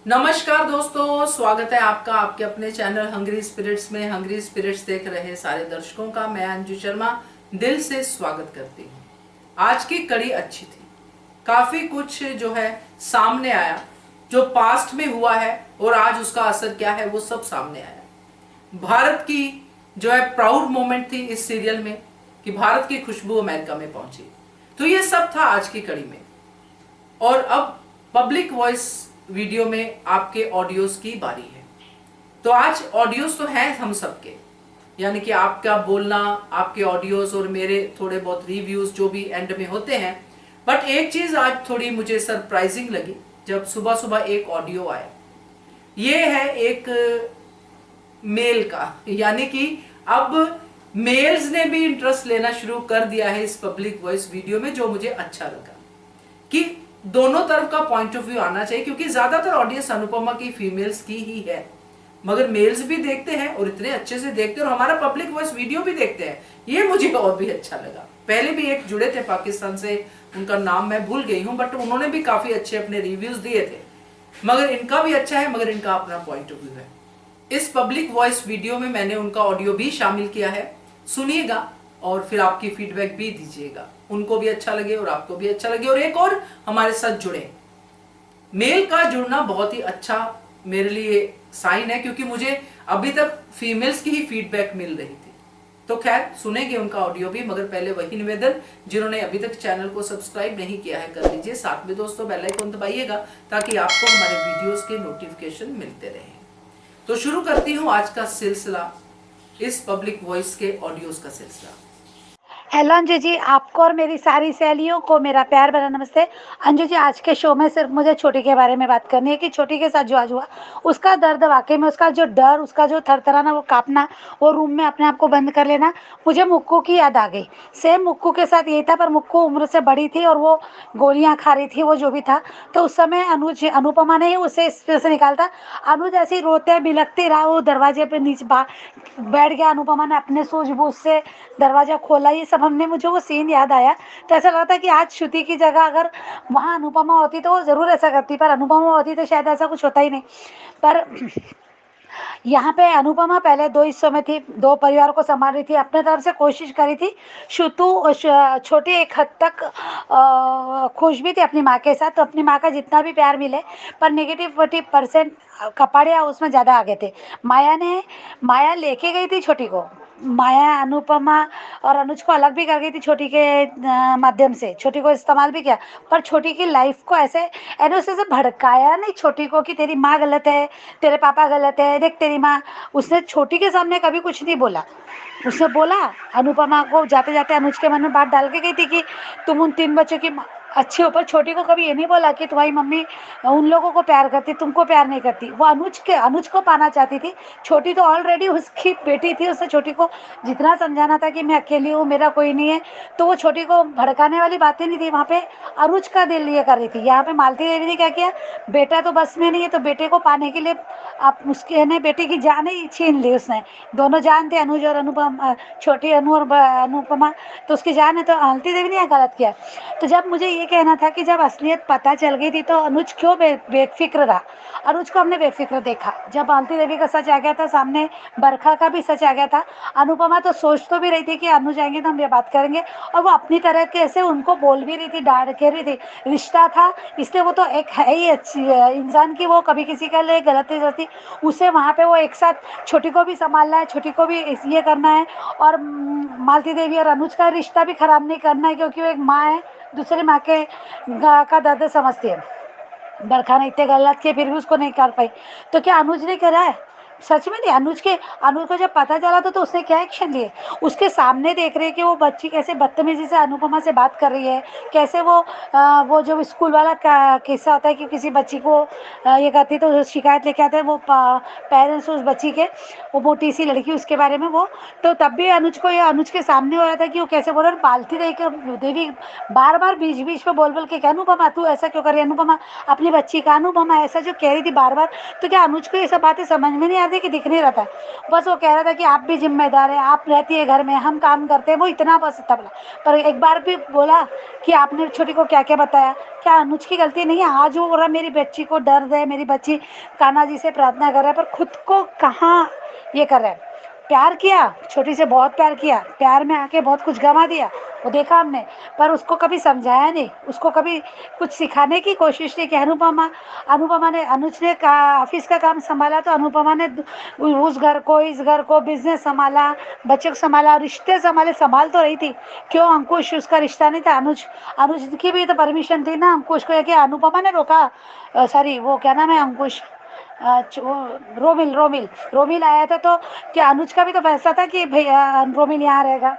नमस्कार दोस्तों, स्वागत है आपका आपके अपने चैनल हंग्री स्पिरिट्स में। हंग्री स्पिरिट्स देख रहे सारे दर्शकों का मैं अंजू शर्मा दिल से स्वागत करती हूँ। आज की कड़ी अच्छी थी, काफी कुछ जो है सामने आया, जो पास्ट में हुआ है और आज उसका असर क्या है वो सब सामने आया। भारत की जो है प्राउड मोमेंट थी इस सीरियल में कि भारत की खुशबू अमेरिका में पहुंची। तो ये सब था आज की कड़ी में। और अब पब्लिक वॉइस वीडियो में आपके ऑडियोज की बारी है। तो आज ऑडियोज तो हैं हम सबके, यानी कि आपका बोलना, आपके ऑडियोज और मेरे थोड़े बहुत रिव्यूज जो भी एंड में होते हैं। बट एक चीज आज थोड़ी मुझे सरप्राइजिंग लगी जब सुबह सुबह एक ऑडियो आया। ये है एक मेल का, यानी कि अब मेल्स ने भी इंटरेस्ट लेना शुरू कर दिया है इस पब्लिक वॉइस वीडियो में, जो मुझे अच्छा लगा कि दोनों तरफ का पॉइंट ऑफ व्यू आना चाहिए। क्योंकि ज्यादातर ऑडियंस अनुपमा की फीमेल्स की ही है, मगर मेल्स भी देखते हैं और इतने अच्छे से देखते हैं और हमारा पब्लिक वॉइस वीडियो भी देखते हैं। ये मुझे और भी अच्छा लगा। पहले भी एक जुड़े थे पाकिस्तान से, उनका नाम मैं भूल गई हूं, बट उन्होंने भी काफी अच्छे अपने रिव्यूज दिए थे। मगर इनका भी अच्छा है, मगर इनका अपना पॉइंट ऑफ व्यू है। इस पब्लिक वॉइस वीडियो में मैंने उनका ऑडियो भी शामिल किया है, सुनिएगा और फिर आपकी फीडबैक भी दीजिएगा, उनको भी अच्छा लगे और आपको भी अच्छा लगे और एक और हमारे साथ जुड़े। मेल का जुड़ना बहुत ही अच्छा मेरे लिए साइन है, क्योंकि मुझे अभी तक फीमेल्स की ही फीडबैक मिल रही थी। तो खैर सुनेंगे उनका ऑडियो भी, मगर पहले वही निवेदन, जिन्होंने अभी तक चैनल को सब्सक्राइब नहीं किया है कर लीजिए। साथ में दोस्तों बेल आइकन दबाइएगा ताकि आपको हमारे वीडियोस के नोटिफिकेशन मिलते रहें। तो शुरू करती हूँ आज का सिलसिला, इस पब्लिक वॉइस के ऑडियोज का सिलसिला। हेलो अंजू जी, आपको और मेरी सारी सहेलियों को मेरा प्यार भरा नमस्ते। अंजू जी, आज के शो में सिर्फ मुझे छोटी के बारे में बात करनी है कि छोटी के साथ जो आज हुआ, उसका दर्द, वाकई में उसका जो डर, उसका जो थरथराना, वो कांपना, वो रूम में अपने आप को बंद कर लेना, मुझे मुक्कू की याद आ गई। सेम मुक्कू के साथ यही था, पर मुक्कू उम्र से बड़ी थी और वो गोलियां खा रही थी, वो जो भी था। तो उस समय अनुपमा ने ही उसे इस से निकालता। अनुज ऐसे ही रोते बिलखते रहा, वो दरवाजे पे नीचे बैठ गया। अनुपमा ने अपने सूझबूझ से दरवाजा खोला। ये सब हमने, मुझे वो सीन याद आया तो ऐसा लगता कि आज श्रुति की जगह अगर वहाँ अनुपमा होती तो वो जरूर ऐसा करती, पर अनुपमा होती तो शायद ऐसा कुछ होता ही नहीं। पर यहाँ पे अनुपमा पहले दो हिस्सों में थी, दो परिवार को संभाल रही थी, अपने तरफ से कोशिश करी थी। छोटी एक हद तक खुश भी थी अपनी माँ के साथ, तो अपनी माँ का जितना भी प्यार मिले, पर नेगेटिव 40% कपाड़िया उसमें ज़्यादा आगे थे। माया लेके गई थी छोटी को। माया अनुपमा और अनुज को अलग भी कर गई थी छोटी के माध्यम से, छोटी को इस्तेमाल भी किया, पर छोटी की लाइफ को ऐसे ऐसे से भड़काया नहीं छोटी को कि तेरी माँ गलत है, तेरे पापा गलत है, देख तेरी माँ। उसने छोटी के सामने कभी कुछ नहीं बोला। उसने बोला अनुपमा को, जाते जाते अनुज के मन में बात डाल के गई थी कि तुम उन 3 बच्चों की अच्छी हो, पर छोटी को कभी ये नहीं बोला कि तुम्हारी मम्मी उन लोगों को प्यार करती, तुमको प्यार नहीं करती। वो अनुज को पाना चाहती थी। छोटी तो ऑलरेडी उसकी बेटी थी, उसने छोटी को जितना समझाना था कि मैं अकेली हूँ, मेरा कोई नहीं है, तो वो छोटी को भड़काने वाली बातें नहीं थी। वहाँ पे अनुज का दिल ये कर रही थी। यहाँ पे मालती देवी ने क्या किया, बेटा तो बस में नहीं है, तो बेटे को पाने के लिए आप उसके ने बेटे की जान ही छीन ली उसने। दोनों जान थे, अनुज और अनुपमा, छोटी अनु और अनुपमा, तो उसकी जान है। तो मालती देवी ने यहाँ गलत किया। तो जब मुझे ये कहना था कि जब असलियत पता चल गई थी तो अनुज क्यों बेफिक्र रहा। अनुज को हमने बेफिक्र देखा। जब मालती देवी का सच आ गया था सामने, बरखा का भी सच आ गया था, अनुपमा तो सोच तो भी रही थी कि अनुज आएंगे तो हम ये बात करेंगे, और वो अपनी तरह के से उनको बोल भी रही थी, डांट के रही थी। रिश्ता था इसलिए वो तो एक है ही अच्छी इंसान की, वो कभी किसी के लिए गलत नहीं करती। उसे वहाँ पे वो एक साथ छोटी को भी संभालना है, छोटी को भी ये करना है, और मालती देवी और अनुज का रिश्ता भी खराब नहीं करना है, क्योंकि वो एक माँ है, दूसरी माँ के का दर्द समझती है। बरखा ने इतने गलत किए फिर भी उसको नहीं कर पाई, तो क्या अनुज ने करा है? सच में नहीं। अनुज को जब पता चला तो उसने क्या एक्शन लिए? उसके सामने देख रहे कि वो बच्ची कैसे बदतमीजी से अनुपमा से बात कर रही है, कैसे वो जो स्कूल वाला किस्सा होता है कि किसी बच्ची को ये करती तो शिकायत लेके आते हैं वो पेरेंट्स उस बच्ची के, वो मोटी सी लड़की, उसके बारे में वो। तो तब भी अनुज को, ये अनुज के सामने हो रहा था कि वो कैसे बोल रहा है। पालती देवी बार बार बीच बीच में बोल बोल के, अनुपमा तू ऐसा क्यों कर रही है, अनुपमा अपनी बच्ची का, अनुपमा ऐसा जो कह रही थी बार बार। तो क्या अनुज को ये सब बातें समझ में नहीं आ जिम्मेदार थी कि दिख नहीं रहा था। बस वो कह रहा था कि आप भी जिम्मेदार है, आप रहती है घर में, हम काम करते हैं, वो इतना बस इतना बोला। पर एक बार भी बोला कि आपने छोटी को क्या क्या बताया? क्या अनुज की गलती नहीं है? आज वो बोल रहा मेरी बच्ची को दर्द है, मेरी बच्ची कान्हा जी से प्रार्थना कर रहा है, पर खुद को कहाँ ये कर रहा है। प्यार किया, छोटी से बहुत प्यार किया, प्यार में आके बहुत कुछ गंवा दिया, वो देखा हमने। पर उसको कभी समझाया नहीं, उसको कभी कुछ सिखाने की कोशिश नहीं की। अनुपमा ने, अनुज ने ऑफिस का काम संभाला तो अनुपमा ने उस घर को, इस घर को, बिजनेस संभाला, बच्चे को संभाला, रिश्ते संभाले, संभाल तो रही थी। क्यों? अंकुश उसका रिश्ता नहीं था। अनुज अनुज की भी तो परमिशन थी ना अंकुश को, कि अनुपमा ने रोका। सॉरी, वो क्या नाम है, अंकुश, रोमिल रोमिल रोमिल आया था, तो क्या अनुज का भी तो फैसला था कि भैया रोमिल यहाँ रहेगा?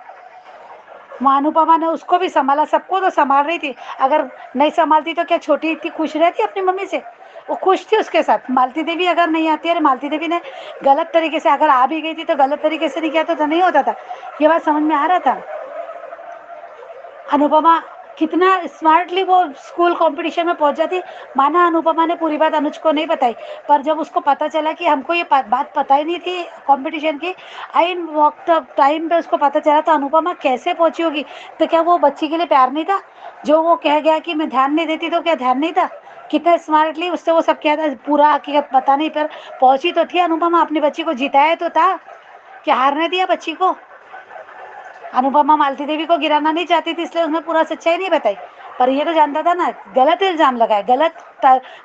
वहाँ अनुपमा ने उसको भी संभाला, सबको तो संभाल रही थी। अगर नहीं संभालती तो क्या छोटी इतनी खुश रहती अपनी मम्मी से? वो खुश थी उसके साथ। मालती देवी अगर नहीं आती, अरे मालती देवी ने गलत तरीके से अगर आ भी गई थी तो गलत तरीके से नहीं किया तो नहीं होता था। ये बात समझ में आ रहा था। अनुपमा कितना स्मार्टली वो स्कूल कंपटीशन में पहुंच जाती। माना अनुपमा ने पूरी बात अनुज को नहीं बताई, पर जब उसको पता चला कि हमको ये बात पता ही नहीं थी कंपटीशन की, आइन वक्त टाइम पे उसको पता चला, तो अनुपमा कैसे पहुंची होगी? तो क्या वो बच्ची के लिए प्यार नहीं था? जो वो कह गया कि मैं ध्यान नहीं देती, तो क्या ध्यान नहीं था? कितना स्मार्टली उससे वो सब किया था। पूरा हकीकत पता नहीं, पर पहुंची तो थी अनुपमा, अपनी बच्ची को जिताया तो था, क्या हारने दिया बच्ची को? अनुपमा मालती देवी को गिराना नहीं चाहती थी, इसलिए उसने पूरा सच्चाई नहीं बताई। पर ये तो जानता था ना, गलत इल्जाम लगाए,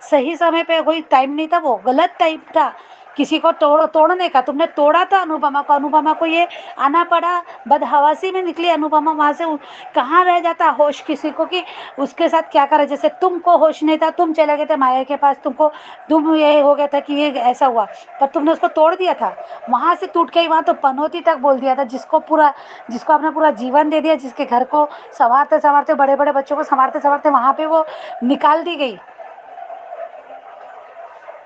सही समय पे कोई टाइम नहीं था, वो गलत टाइम था किसी को तोड़ने का। तुमने तोड़ा था अनुपमा को ये आना पड़ा। बदहवासी में निकली अनुपमा वहां से। कहाँ रह जाता होश किसी को कि उसके साथ क्या करे? जैसे तुमको होश नहीं था, तुम चले गए थे माया के पास, तुम ये हो गया था कि ये ऐसा हुआ, पर तुमने उसको तोड़ दिया था। वहां से टूट के वहां तो पनौती तक बोल दिया था, जिसको अपना पूरा जीवन दे दिया, जिसके घर को संवारते संवारते, बड़े बड़े बच्चों को संवारते संवारते वहां पे वो निकाल दी गई।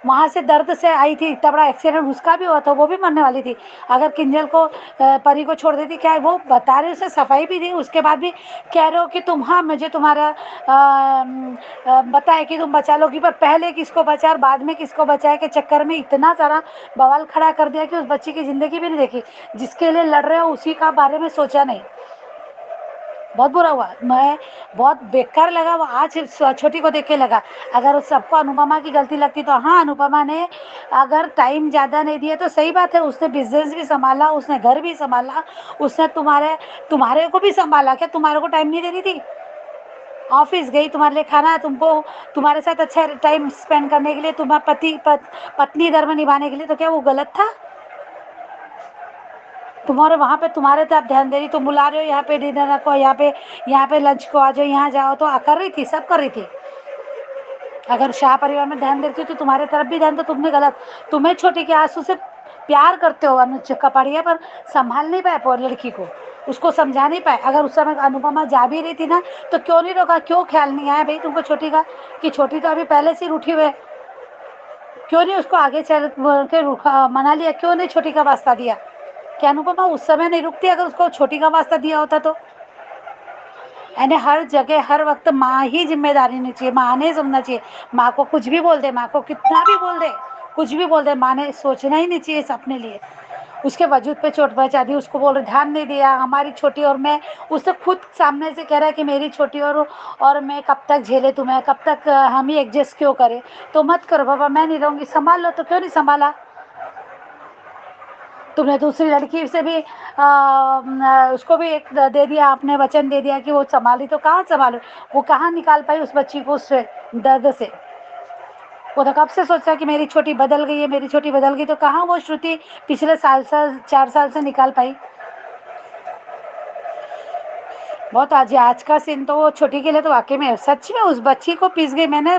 वहां से दर्द से आई थी, इतना बड़ा एक्सीडेंट उसका भी हुआ था, वो भी मरने वाली थी। अगर किंजल को, परी को छोड़ देती, क्या वो बता रहे, उसने सफाई भी दी, उसके बाद भी कह रहे हो कि तुम, हाँ मुझे तुम्हारा बताए कि तुम बचा लोगी, पर पहले किसको बचा और बाद में किसको बचाए के चक्कर में इतना सारा बवाल खड़ा कर दिया कि उस बच्ची की जिंदगी भी नहीं देखी। जिसके लिए लड़ रहे हो उसी का बारे में सोचा नहीं। बहुत बुरा हुआ, मैं बहुत बेकार लगा वो। आज छोटी को देख के लगा, अगर उस सबको अनुपमा की गलती लगती तो हाँ, अनुपमा ने अगर टाइम ज़्यादा नहीं दिया तो सही बात है, उसने बिजनेस भी संभाला, उसने घर भी संभाला, उसने तुम्हारे को भी संभाला। क्या तुम्हारे को टाइम नहीं दे रही थी? ऑफिस गई, तुम्हारे लिए खाना, तुमको तुम्हारे साथ अच्छा टाइम स्पेंड करने के लिए, तुम्हारा पत्नी धर्म निभाने के लिए, तो क्या वो गलत था? तुम्हारे वहाँ पे तुम्हारे तरफ ध्यान दे रही, तुम बुला रहे हो यहाँ पे डिनर रखो, यहाँ पे लंच को आ जाओ, यहाँ जाओ, तो कर रही थी, सब कर रही थी। अगर शाह परिवार में ध्यान देती तो तुम्हारे तरफ भी ध्यान, तो तुमने गलत। तुम्हें छोटी के आंसू से प्यार करते हो अनुज कपाड़िया, पर संभाल नहीं पाए लड़की को, उसको समझा नहीं पाए। अगर उस समय अनुपमा जा भी रही थी ना, तो क्यों नहीं रोका? क्यों ख्याल नहीं आया भाई तुमको छोटी का, कि छोटी तो अभी पहले से रूठी हुए, क्यों नहीं उसको आगे चल के मना लिया? क्यों नहीं छोटी का वास्ता दिया? क्या अनुपमा उस समय नहीं रुकती अगर उसको छोटी का वास्ता दिया होता तो? यानी हर जगह हर वक्त माँ ही जिम्मेदारी नहीं चाहिए, माँ ने सुनना चाहिए। माँ को कुछ भी बोल दे, माँ को कितना भी बोल दे, कुछ भी बोल दे, माँ ने सोचना ही नहीं चाहिए अपने लिए। उसके वजूद पे चोट पहुंचा दी, उसको बोल रहे ध्यान नहीं दिया, हमारी छोटी और मैं। उसने खुद सामने से कह रहा है कि मेरी छोटी और मैं कब तक झेले तुम्हें, कब तक हम ही एडजस्ट क्यों करें? तो मत करो बाबा, मैं नहीं रहूँगी, संभाल लो। तो क्यों नहीं संभाला? तुमने दूसरी लड़की से भी उसको भी एक दे दिया, आपने वचन दे दिया कि वो संभाली, तो कहाँ संभालो? वो कहाँ निकाल पाई उस बच्ची को उस दर्द से? वो तो कब से सोच रहा है कि मेरी छोटी बदल गई है, मेरी छोटी बदल गई, तो कहाँ वो श्रुति पिछले 4 साल से निकाल पाई? बहुत आज का सीन तो वो छोटी के लिए तो वाकई में सच में उस बच्ची को पीस गई। मैंने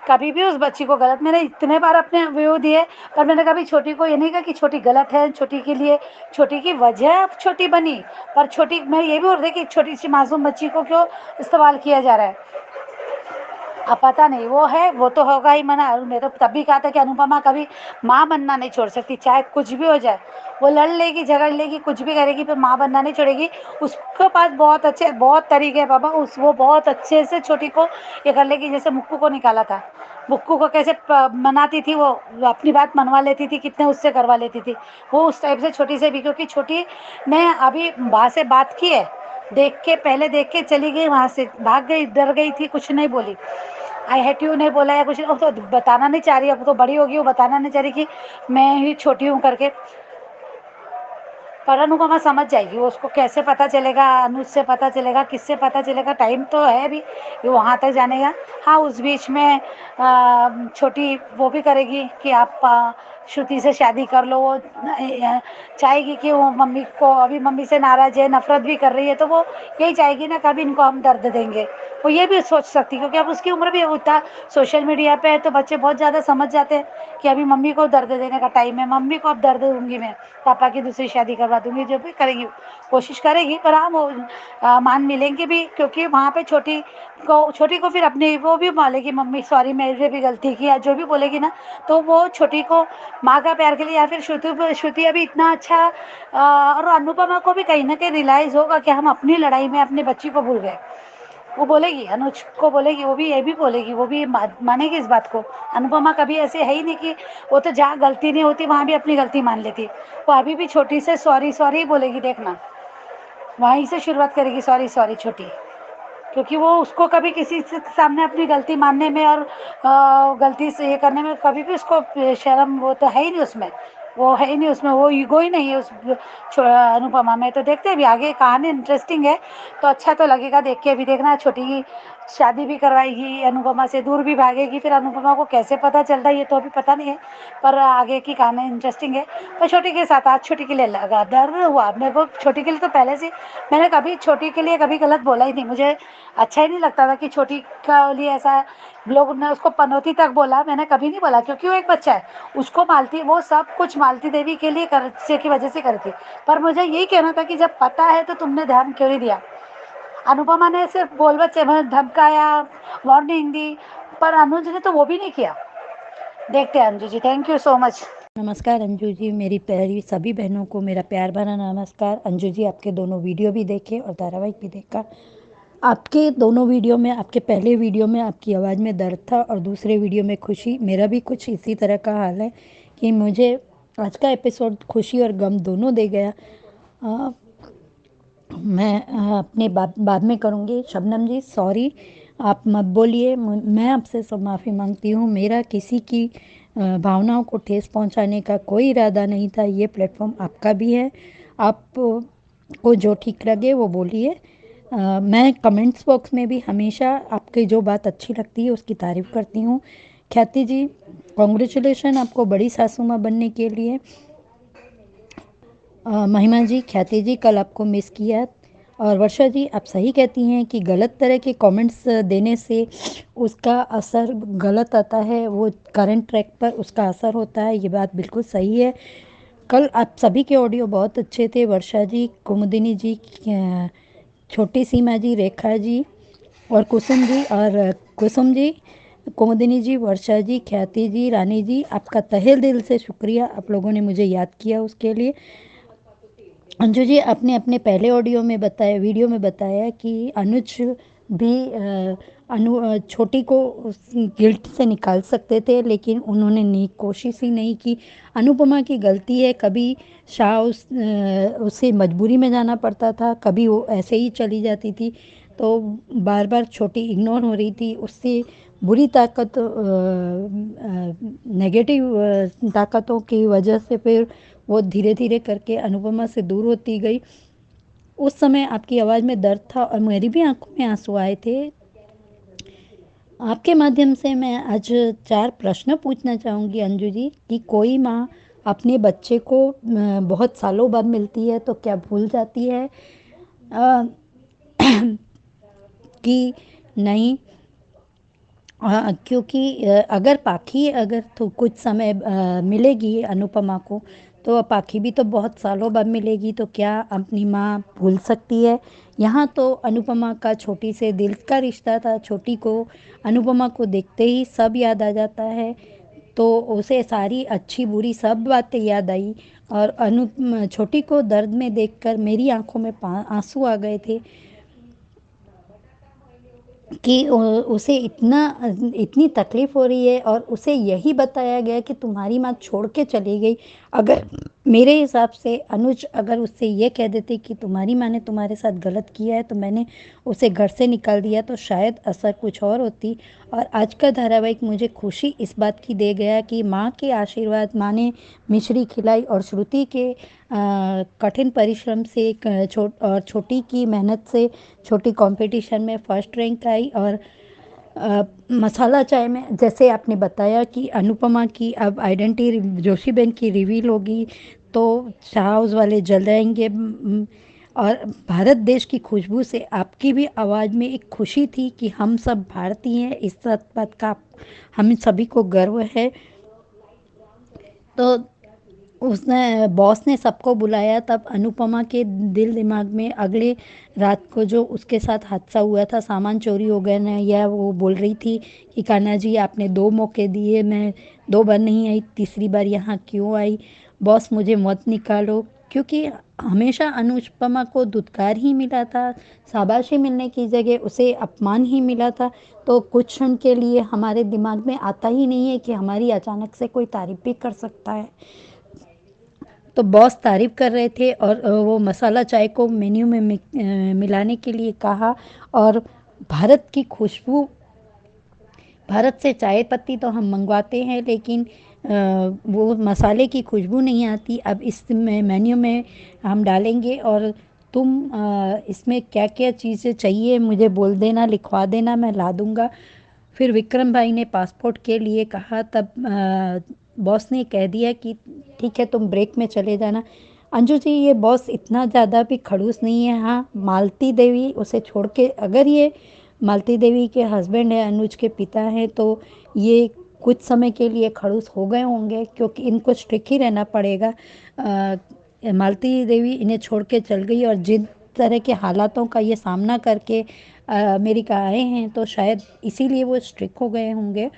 कभी भी उस बच्ची को गलत, मैंने इतने बार अपने व्यू दिए, पर मैंने कभी छोटी को ये नहीं कहा कि छोटी गलत है। छोटी के लिए, छोटी की वजह अब छोटी बनी, पर छोटी, मैं ये भी बोल रही कि छोटी सी मासूम बच्ची को क्यों इस्तेमाल किया जा रहा है? अब पता नहीं, वो है, वो तो होगा ही मना। मैं तो तब भी कहा था कि अनुपमा कभी माँ बनना नहीं छोड़ सकती, चाहे कुछ भी हो जाए। वो लड़ लेगी, झगड़ लेगी, कुछ भी करेगी, पर माँ बनना नहीं छोड़ेगी। उसके पास बहुत तरीके है बाबा, वो बहुत अच्छे से छोटी को ये कर लेगी, जैसे मुक्कू को निकाला था। बुक्कू को कैसे मनाती थी, वो अपनी बात मनवा लेती थी, कितने उससे करवा लेती थी। वो उस टाइप से छोटी से भी, क्योंकि छोटी ने अभी वहाँ से बात की है, देख के पहले देख के चली गई, वहाँ से भाग गई, डर गई थी, कुछ नहीं बोली, आई हेट यू नहीं बोला या कुछ। अब तो बताना नहीं चाह रही, अब तो बड़ी होगी, वो बताना नहीं चाह रही कि मैं ही छोटी हूँ करके। पर अनुपमा समझ जाएगी, वो उसको कैसे पता चलेगा, अनुज से पता चलेगा, किससे पता चलेगा, टाइम तो है अभी ये वहाँ तक जाने का। हाँ, उस बीच में छोटी वो भी करेगी कि आप श्रुति से शादी कर लो। वो चाहेगी कि वो मम्मी को, अभी मम्मी से नाराज है, नफरत भी कर रही है, तो वो यही चाहेगी ना कभी इनको हम दर्द देंगे। वो ये भी सोच सकती, क्योंकि अब उसकी उम्र भी उतना सोशल मीडिया पे है, तो बच्चे बहुत ज़्यादा समझ जाते हैं कि अभी मम्मी को दर्द देने का टाइम है, मम्मी को अब दर्द दूंगी मैं, पापा की दूसरी शादी करवा दूंगी, जो भी करेगी कोशिश करेगी। पर हाँ, वो मान मिलेंगे भी, क्योंकि वहाँ पे छोटी को फिर अपनी वो भी बोलेगी, मम्मी सॉरी मेरे भी गलती की, या जो भी बोलेगी ना, तो वो छोटी को माँ का प्यार के लिए, या फिर श्रुति अभी इतना अच्छा और अनुपमा को भी कहीं ना कहीं रियलाइज होगा कि हम अपनी लड़ाई में अपनी बच्ची को भूल गए। वो बोलेगी, अनुज को बोलेगी, वो भी ये भी बोलेगी, वो भी मानेगी इस बात को। अनुपमा कभी ऐसे है ही नहीं कि वो तो जहाँ गलती नहीं होती वहाँ भी अपनी गलती मान लेती। वो अभी भी छोटी से सॉरी सॉरी बोलेगी, देखना वहीं से शुरुआत करेगी, सॉरी सॉरी छोटी, क्योंकि वो उसको कभी किसी के सामने अपनी गलती मानने में और गलती से ये करने में कभी भी उसको शर्म, वो तो है ही नहीं उसमें, वो है ही नहीं उसमें, वो ईगो ही नहीं है उस अनुपमा में। तो देखते हैं अभी आगे, कहानी इंटरेस्टिंग है, तो अच्छा तो लगेगा देख के। अभी देखना छोटी की शादी भी करवाएगी, अनुपमा से दूर भी भागेगी, फिर अनुपमा को कैसे पता चलता है ये तो अभी पता नहीं है, पर आगे की कहानी इंटरेस्टिंग है। पर छोटी के साथ आज छोटी के लिए लगा दर्द हुआ मेरे को, छोटी के लिए तो पहले से मैंने कभी छोटी के लिए कभी गलत बोला ही नहीं, मुझे अच्छा ही नहीं लगता था कि छोटी का लिए ऐसा लोग ने उसको पनौती तक बोला, मैंने कभी नहीं बोला, क्योंकि वो एक बच्चा है, उसको मालती, वो सब कुछ मालती देवी के लिए की वजह से करती। पर मुझे यही कहना था कि जब पता है तो तुमने ध्यान क्यों नहीं दिया। अनुपमा ने सिर्फ बोल बच्चे में धमकाया, वार्निंग दी, पर अनुज ने तो वो भी नहीं किया। देखते हैं Anju ji, thank you so much. नमस्कार अंजू जी, मेरी प्यारी सभी बहनों को मेरा प्यार भरा नमस्कार। अंजू जी, आपके दोनों वीडियो भी देखे और धारावाहिक भी देखा। आपके दोनों वीडियो में, आपके पहले वीडियो में आपकी आवाज़ में दर्द था और दूसरे वीडियो में खुशी। मेरा भी कुछ इसी तरह का हाल है कि मुझे आज का एपिसोड खुशी और गम दोनों दे गया। मैं अपने बाद में करूँगी। शबनम जी सॉरी, आप मत बोलिए, मैं आपसे सब माफ़ी मांगती हूँ। मेरा किसी की भावनाओं को ठेस पहुँचाने का कोई इरादा नहीं था। ये प्लेटफॉर्म आपका भी है, आप को जो ठीक लगे वो बोलिए। मैं कमेंट्स बॉक्स में भी हमेशा आपकी जो बात अच्छी लगती है उसकी तारीफ़ करती हूँ। ख्याति जी कॉन्ग्रेचुलेशन आपको बड़ी सासू माँ बनने के लिए। महिमा जी, ख्याति जी कल आपको मिस किया। और वर्षा जी आप सही कहती हैं कि गलत तरह के कमेंट्स देने से उसका असर गलत आता है, वो करंट ट्रैक पर उसका असर होता है। ये बात बिल्कुल सही है। कल आप सभी के ऑडियो बहुत अच्छे थे, वर्षा जी, कुमुदिनी जी, छोटी सीमा जी, रेखा जी और कुसुम जी, कुमुदिनी जी, वर्षा जी, ख्याति जी, रानी जी, आपका तहे दिल से शुक्रिया, आप लोगों ने मुझे याद किया उसके लिए। अंजू जी, आपने अपने पहले वीडियो में बताया कि अनुज भी छोटी को गिल्ट से निकाल सकते थे, लेकिन उन्होंने कोशिश ही नहीं की। अनुपमा की गलती है, कभी उसे मजबूरी में जाना पड़ता था, कभी वो ऐसे ही चली जाती थी, तो बार बार छोटी इग्नोर हो रही थी। उससे बुरी नेगेटिव ताकतों की वजह से फिर वो धीरे धीरे करके अनुपमा से दूर होती गई। उस समय आपकी आवाज़ में दर्द था और मेरी भी आंखों में आंसू आए थे। आपके माध्यम से मैं आज 4 प्रश्न पूछना चाहूँगी अंजू जी, कि कोई माँ अपने बच्चे को बहुत सालों बाद मिलती है तो क्या भूल जाती है कि नहीं? क्योंकि अगर तो कुछ समय मिलेगी अनुपमा को, तो पाखी भी तो बहुत सालों बाद मिलेगी, तो क्या अपनी माँ भूल सकती है? यहाँ तो अनुपमा का छोटी से दिल का रिश्ता था, छोटी को अनुपमा को देखते ही सब याद आ जाता है, तो उसे सारी अच्छी बुरी सब बातें याद आई और छोटी को दर्द में देखकर मेरी आंखों में आंसू आ गए थे। कि उसे इतनी तकलीफ़ हो रही है और उसे यही बताया गया कि तुम्हारी माँ छोड़ के चली गई। अगर मेरे हिसाब से अनुज अगर उससे ये कह देते कि तुम्हारी माँ ने तुम्हारे साथ गलत किया है तो मैंने उसे घर से निकाल दिया, तो शायद असर कुछ और होती। और आज का धारावाहिक मुझे खुशी इस बात की दे गया कि माँ के आशीर्वाद, माँ ने मिश्री खिलाई और श्रुति के कठिन परिश्रम से छोटी की मेहनत से छोटी कंपटीशन में फर्स्ट रैंक आई। और मसाला चाय में जैसे आपने बताया कि अनुपमा की अब आइडेंटिटी जोशी बहन की रिवील होगी, तो शाह हाउस वाले जल जाएंगे। और भारत देश की खुशबू से आपकी भी आवाज़ में एक खुशी थी कि हम सब भारतीय हैं, इस बात का हम सभी को गर्व है। तो उसने बॉस ने सबको बुलाया, तब अनुपमा के दिल दिमाग में अगले रात को जो उसके साथ हादसा हुआ था, सामान चोरी हो गया ना, या वो बोल रही थी कि कान्हा जी आपने 2 मौके दिए, मैं 2 बार नहीं आई, तीसरी बार यहाँ क्यों आई, बॉस मुझे मत निकालो। क्योंकि हमेशा अनुपमा को दुत्कार ही मिला था, शाबाशी मिलने की जगह उसे अपमान ही मिला था। तो कुछ क्षण के लिए हमारे दिमाग में आता ही नहीं है कि हमारी अचानक से कोई तारीफ भी कर सकता है। तो बॉस तारीफ कर रहे थे और वो मसाला चाय को मेन्यू में मिलाने के लिए कहा। और भारत की खुशबू, भारत से चाय पत्ती तो हम मंगवाते हैं, लेकिन वो मसाले की खुशबू नहीं आती। अब इस मेन्यू में हम डालेंगे और तुम इसमें क्या क्या चीज़ें चाहिए मुझे बोल देना, लिखवा देना, मैं ला दूँगा। फिर विक्रम भाई ने पासपोर्ट के लिए कहा, तब बॉस ने कह दिया कि ठीक है तुम ब्रेक में चले जाना। अंजू जी, ये बॉस इतना ज़्यादा भी खड़ूस नहीं है। हाँ, मालती देवी उसे छोड़ के, अगर ये मालती देवी के हस्बैंड है, अनुज के पिता हैं, तो ये कुछ समय के लिए खड़ूस हो गए होंगे, क्योंकि इनको स्ट्रिक्ट ही रहना पड़ेगा। मालती देवी इन्हें छोड़ के चल गई और जिन तरह के हालातों का ये सामना करके अमेरिका आए हैं, तो शायद इसीलिए वो स्ट्रिक्ट हो गए होंगे।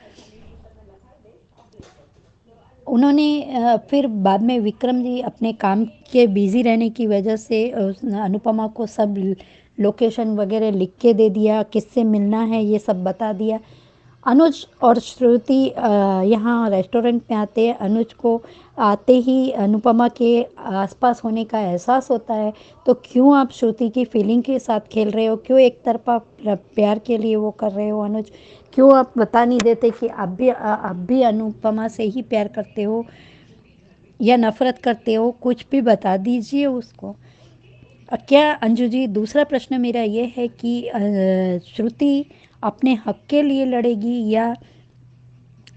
उन्होंने फिर बाद में विक्रम जी अपने काम के बिजी रहने की वजह से अनुपमा को सब लोकेशन वगैरह लिख के दे दिया, किससे मिलना है ये सब बता दिया। अनुज और श्रुति यहाँ रेस्टोरेंट में आते हैं। अनुज को आते ही अनुपमा के आसपास होने का एहसास होता है। तो क्यों आप श्रुति की फीलिंग के साथ खेल रहे हो, क्यों एक तरफा प्यार के लिए वो कर रहे हो अनुज, क्यों आप बता नहीं देते कि आप भी अनुपमा से ही प्यार करते हो या नफरत करते हो, कुछ भी बता दीजिए उसको। क्या अंजू जी, दूसरा प्रश्न मेरा ये है कि श्रुति अपने हक के लिए लड़ेगी या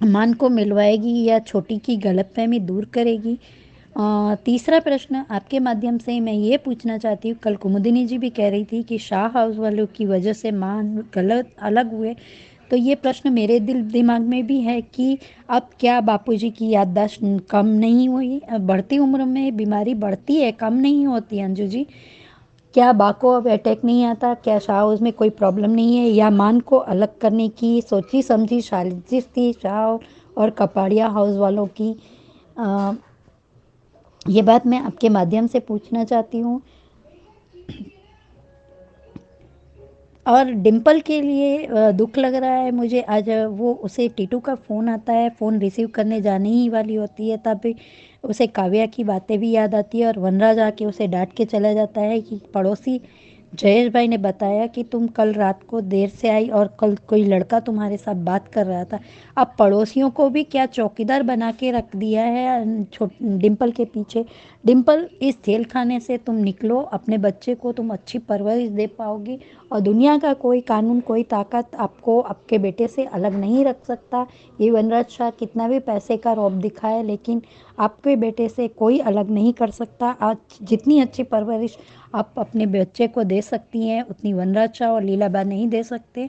मान को मिलवाएगी या छोटी की गलतफहमी दूर करेगी। तीसरा प्रश्न आपके माध्यम से मैं ये पूछना चाहती हूँ, कल कुमुदिनी जी भी कह रही थी कि शाह हाउस वालों की वजह से मां गलत अलग हुए, तो ये प्रश्न मेरे दिमाग में भी है कि अब क्या बापूजी की याददाश्त कम नहीं हुई, बढ़ती उम्र में बीमारी बढ़ती है, कम नहीं होती। अंजू जी, क्या बा को अब अटैक नहीं आता, क्या शाह हाउस में कोई प्रॉब्लम नहीं है, या मान को अलग करने की सोची समझी साजिश थी शाह और कपाड़िया हाउस वालों की। अ, ये बात मैं आपके माध्यम से पूछना चाहती हूँ। और डिम्पल के लिए दुख लग रहा है मुझे। आज वो उसे टीटू का फ़ोन आता है, फ़ोन रिसीव करने जाने ही वाली होती है, तब भी उसे काव्या की बातें भी याद आती है और वनराज आके उसे डांट के चला जाता है कि पड़ोसी जयेश भाई ने बताया कि तुम कल रात को देर से आई और कल कोई लड़का तुम्हारे साथ बात कर रहा था। अब पड़ोसियों को भी क्या चौकीदार बना के रख दिया है डिम्पल के पीछे। डिम्पल, इस जेल खाने से तुम निकलो, अपने बच्चे को तुम अच्छी परवरिश दे पाओगी और दुनिया का कोई कानून, कोई ताकत आपको आपके बेटे से अलग नहीं रख सकता। ये वनराज शाह कितना भी पैसे का रौब दिखाए, लेकिन आपके बेटे से कोई अलग नहीं कर सकता। आज जितनी अच्छी परवरिश आप अपने बच्चे को दे सकती हैं, उतनी वनराज शाह और लीलाबा नहीं दे सकते।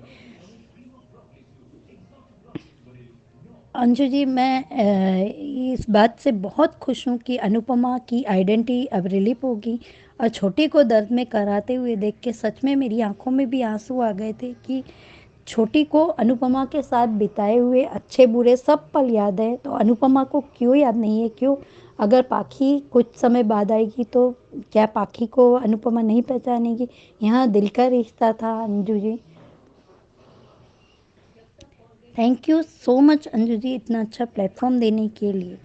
अंशु जी, मैं इस बात से बहुत खुश हूँ कि अनुपमा की आइडेंटिटी अब रिलीफ होगी। और छोटी को दर्द में कराते हुए देख के सच में मेरी आंखों में भी आंसू आ गए थे कि छोटी को अनुपमा के साथ बिताए हुए अच्छे बुरे सब पल याद है, तो अनुपमा को क्यों याद नहीं है, क्यों? अगर पाखी कुछ समय बाद आएगी तो क्या पाखी को अनुपमा नहीं पहचानेगी? यहाँ दिल का रिश्ता था Anju ji. Thank you so much Anju ji, इतना अच्छा प्लेटफॉर्म देने के लिए।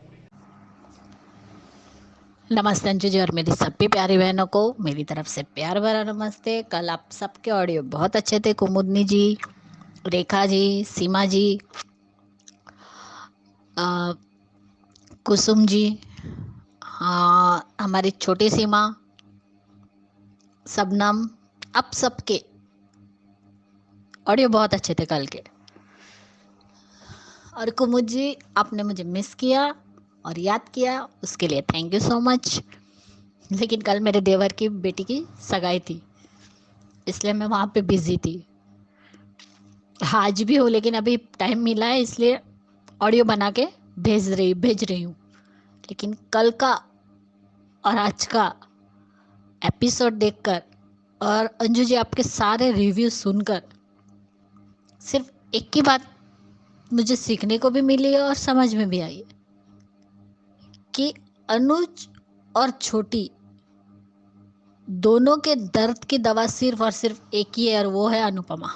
नमस्ते अंजू जी और मेरी सभी प्यारी बहनों को मेरी तरफ से प्यार भरा नमस्ते। कल आप सबके ऑडियो बहुत अच्छे थे। कुमुदनी जी, रेखा जी, सीमा जी, अ, कुसुम जी, हाँ हमारी छोटी सीमा, सबनम, आप सबके ऑडियो बहुत अच्छे थे कल के। और कुमुद जी, आपने मुझे मिस किया और याद किया, उसके लिए थैंक यू सो मच। लेकिन कल मेरे देवर की बेटी की सगाई थी, इसलिए मैं वहाँ पे बिजी थी। आज भी हो, लेकिन अभी टाइम मिला है इसलिए ऑडियो बना के भेज रही हूँ। लेकिन कल का और आज का एपिसोड देखकर और अंजू जी आपके सारे रिव्यू सुनकर सिर्फ एक ही बात मुझे सीखने को भी मिली है और समझ में भी आई है कि अनुज और छोटी दोनों के दर्द की दवा सिर्फ और सिर्फ एक ही है, और वो है अनुपमा।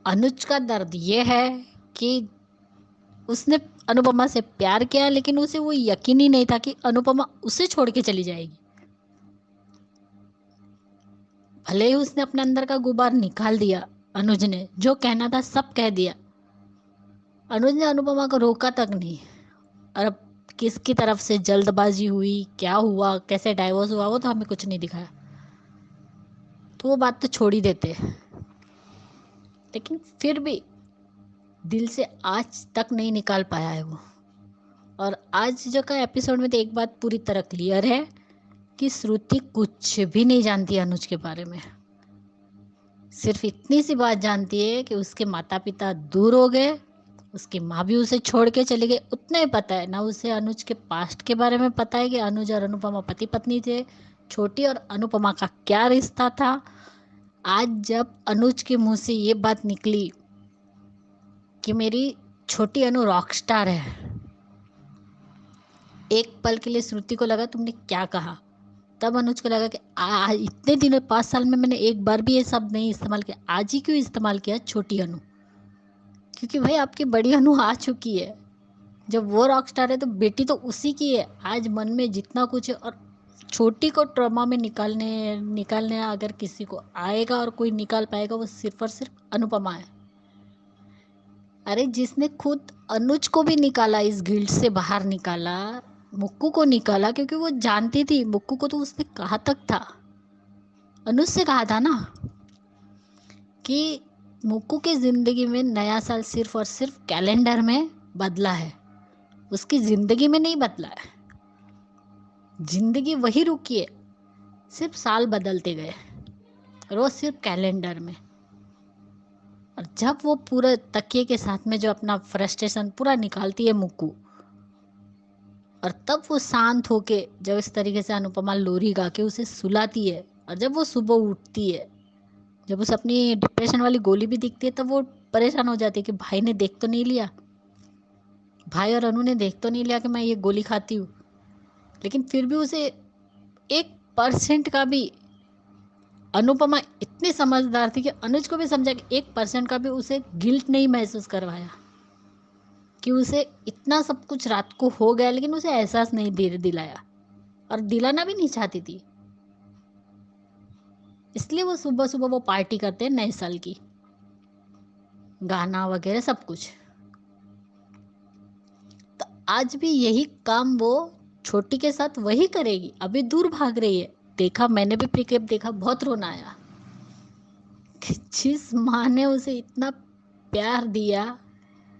अनुज का दर्द ये है कि उसने अनुपमा से प्यार किया, लेकिन उसे वो यकीन ही नहीं था कि अनुपमा उसे छोड़ के चली जाएगी। भले ही उसने अपने अंदर का गुबार निकाल दिया, अनुज ने जो कहना था सब कह दिया, अनुज ने अनुपमा को रोका तक नहीं। और अब किसकी तरफ से जल्दबाजी हुई, क्या हुआ, कैसे डाइवोर्स हुआ, वो तो हमें कुछ नहीं दिखाया, तो वो बात तो छोड़ ही देते। लेकिन फिर भी दिल से आज तक नहीं निकाल पाया है वो। और आज जो का एपिसोड में तो एक बात पूरी तरह क्लियर है कि श्रुति कुछ भी नहीं जानती अनुज के बारे में। सिर्फ इतनी सी बात जानती है कि उसके माता पिता दूर हो गए, उसकी माँ भी उसे छोड़ के चली गई, उतना ही पता है। ना उसे अनुज के पास्ट के बारे में पता है कि अनुज और अनुपमा पति पत्नी थे, छोटी और अनुपमा का क्या रिश्ता था। आज जब अनुज के मुंह से ये बात निकली कि मेरी छोटी अनु रॉकस्टार है, एक पल के लिए श्रुति को लगा तुमने क्या कहा। तब अनुज को लगा कि इतने दिनों 5 साल में मैंने एक बार भी ये शब्द नहीं इस्तेमाल किया, आज ही क्यों इस्तेमाल किया छोटी अनु। क्योंकि भाई आपकी बड़ी अनु आ चुकी है, जब वो रॉकस्टार है तो बेटी तो उसी की है। आज मन में जितना कुछ है, और छोटी को ट्रॉमा में निकालने अगर किसी को आएगा और कोई निकाल पाएगा, वो सिर्फ और सिर्फ अनुपमा है। अरे जिसने खुद अनुज को भी निकाला, इस गिल्ट से बाहर निकाला, मुक्कू को निकाला, क्योंकि वो जानती थी मुक्कू को तो उसने कहा तक था, अनुज से कहा था ना कि मुक्कू की जिंदगी में नया साल सिर्फ और सिर्फ कैलेंडर में बदला है, उसकी जिंदगी में नहीं बदला है। जिंदगी वही रुकी है, सिर्फ साल बदलते गए, और वो सिर्फ कैलेंडर में। और जब वो पूरे तकिए के साथ में जो अपना फ्रस्ट्रेशन पूरा निकालती है मुक्कू, और तब वो शांत होके जब इस तरीके से अनुपमा लोरी गा के उसे सुलाती है, और जब वो सुबह उठती है, जब उसे अपनी डिप्रेशन वाली गोली भी दिखती है, तब वो परेशान हो जाती है कि भाई ने देख तो नहीं लिया, भाई और अनु ने देख तो नहीं लिया कि मैं ये गोली खाती हूँ। लेकिन फिर भी उसे 1% का भी, अनुपमा इतनी समझदार थी कि अनुज को भी समझा कि 1% का भी उसे गिल्ट नहीं महसूस करवाया कि उसे इतना सब कुछ रात को हो गया, लेकिन उसे एहसास नहीं दिलाया, और दिलाना भी नहीं चाहती थी। इसलिए वो सुबह सुबह वो पार्टी करते हैं नए साल की, गाना वगैरह सब कुछ। तो आज भी यही काम वो छोटी के साथ वही करेगी। अभी दूर भाग रही है, देखा मैंने भी प्रीकेप देखा, बहुत रोना आया कि जिस माँ ने उसे इतना प्यार दिया,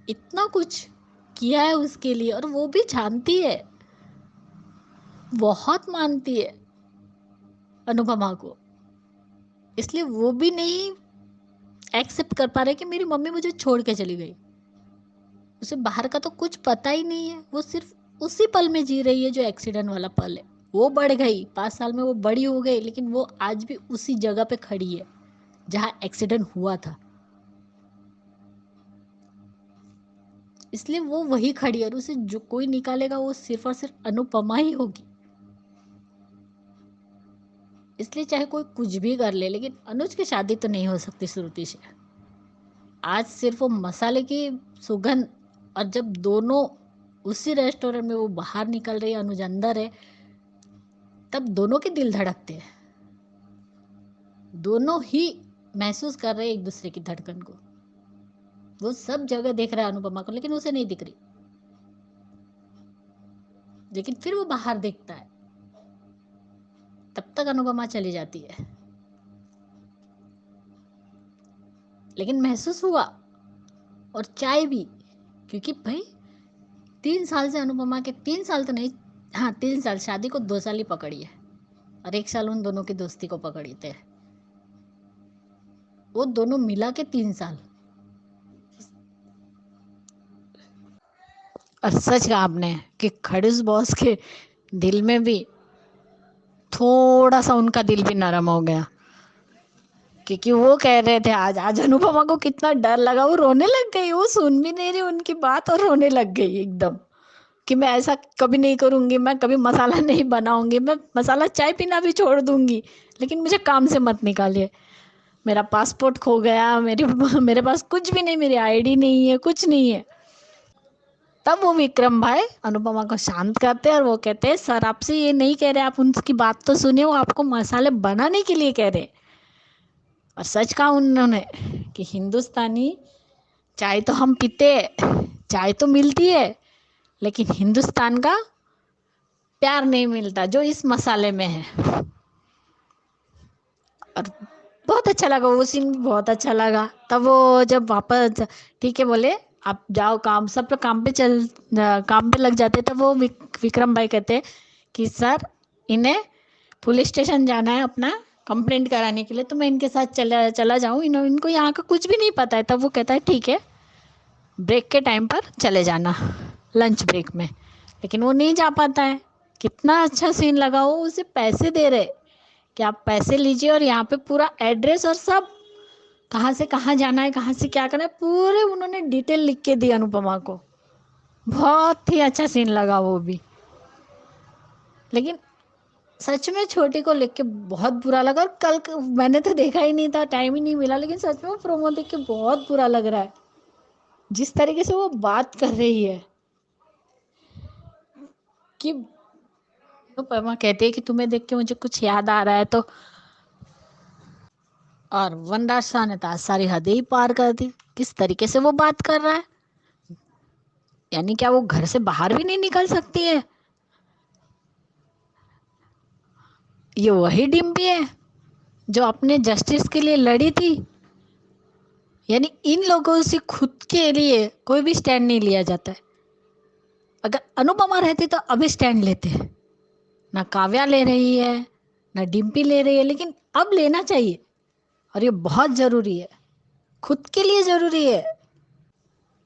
इतना कुछ किया है उसके लिए, और वो भी जानती है, बहुत मानती है अनुपमा को, इसलिए वो भी नहीं एक्सेप्ट कर पा रहे कि मेरी मम्मी मुझे छोड़ के चली गई। उसे बाहर का तो कुछ पता ही नहीं है, वो सिर्फ उसी पल में जी रही है जो एक्सीडेंट वाला पल है। वो बढ़ गई, 5 साल में वो बड़ी हो गई, लेकिन वो आज भी उसी जगह पे खड़ी है जहां एक्सीडेंट हुआ था। इसलिए वो वही खड़ी है, और उसे जो कोई निकालेगा वो सिर्फ और सिर्फ अनुपमा ही होगी। इसलिए चाहे कोई कुछ भी कर ले, लेकिन अनुज की शादी तो नहीं हो सकती श्रुति से। आज सिर्फ वो मसाले की सुगंध, और जब दोनों उसी रेस्टोरेंट में वो बाहर निकल रही है, अनुज अंदर है, तब दोनों के दिल धड़कते हैं। दोनों ही महसूस कर रहे हैं एक दूसरे की धड़कन को। वो सब जगह देख रहा है अनुपमा को, लेकिन उसे नहीं दिख रही। लेकिन फिर वो बाहर देखता है, तब तक अनुपमा चली जाती है। लेकिन महसूस हुआ, और चाय भी, क्योंकि भाई 3 साल से अनुपमा के, 3 साल तो नहीं, हाँ 3 साल, शादी को 2 साल ही पकड़ी है, और 1 साल उन दोनों की दोस्ती को पकड़ी थे। वो दोनों मिला के 3 साल। और सच कहा आपने कि खड़ूस बॉस के दिल में भी थोड़ा सा उनका दिल भी नरम हो गया, क्योंकि वो कह रहे थे आज आज अनुपमा को कितना डर लगा, वो रोने लग गई। वो सुन भी नहीं रही उनकी बात और रोने लग गई एकदम, कि मैं ऐसा कभी नहीं करूंगी, मैं कभी मसाला नहीं बनाऊंगी, मैं मसाला चाय पीना भी छोड़ दूंगी, लेकिन मुझे काम से मत निकालिए। मेरा पासपोर्ट खो गया, मेरे पास कुछ भी नहीं, मेरी आईडी नहीं है, कुछ नहीं है। तब वो विक्रम भाई अनुपमा को शांत करते हैं और वो कहते हैं सर आपसे ये नहीं कह रहे, आप उनकी बात तो सुनिए, वो आपको मसाले बनाने के लिए कह रहे। और सच कहा उन्होंने कि हिंदुस्तानी चाय तो हम पीते हैं, चाय तो मिलती है, लेकिन हिंदुस्तान का प्यार नहीं मिलता जो इस मसाले में है। और बहुत अच्छा लगा, वो सीन भी बहुत अच्छा लगा। तब वो जब वापस ठीक है बोले आप जाओ, काम सब लोग काम पे लग जाते, तब वो विक्रम भाई कहते कि सर इन्हें पुलिस स्टेशन जाना है अपना कंप्लेंट कराने के लिए, तो मैं इनके साथ चला जाऊँ, इनको यहाँ का कुछ भी नहीं पता है। तब वो कहता है ठीक है, ब्रेक के टाइम पर चले जाना, लंच ब्रेक में। लेकिन वो नहीं जा पाता है। कितना अच्छा सीन लगा, वो उसे पैसे दे रहे कि आप पैसे लीजिए और यहाँ पे पूरा एड्रेस और सब, कहाँ से कहाँ जाना है, कहाँ से क्या करना है, पूरे उन्होंने डिटेल लिख के दी अनुपमा को। बहुत ही अच्छा सीन लगा वो भी। लेकिन सच में छोटी को लिख के बहुत बुरा लगा। और मैंने तो देखा ही नहीं था, टाइम ही नहीं मिला, लेकिन सच में प्रोमो देख के बहुत बुरा लग रहा है जिस तरीके से वो बात कर रही है। कि अनुपमा कहती है कि तुम्हें देख के मुझे कुछ याद आ रहा है तो, और वनराज शाह ने तो आज सारी हदें ही पार कर दी। किस तरीके से वो बात कर रहा है, यानी क्या वो घर से बाहर भी नहीं निकल सकती है? ये वही डिम्पी है जो अपने जस्टिस के लिए लड़ी थी। यानी इन लोगों से खुद के लिए कोई भी स्टैंड नहीं लिया जाता है। अगर अनुपमा रहती तो अभी स्टैंड लेते हैं। ना काव्या ले रही है, ना डिम्पी ले रही है, लेकिन अब लेना चाहिए, और ये बहुत जरूरी है, खुद के लिए जरूरी है।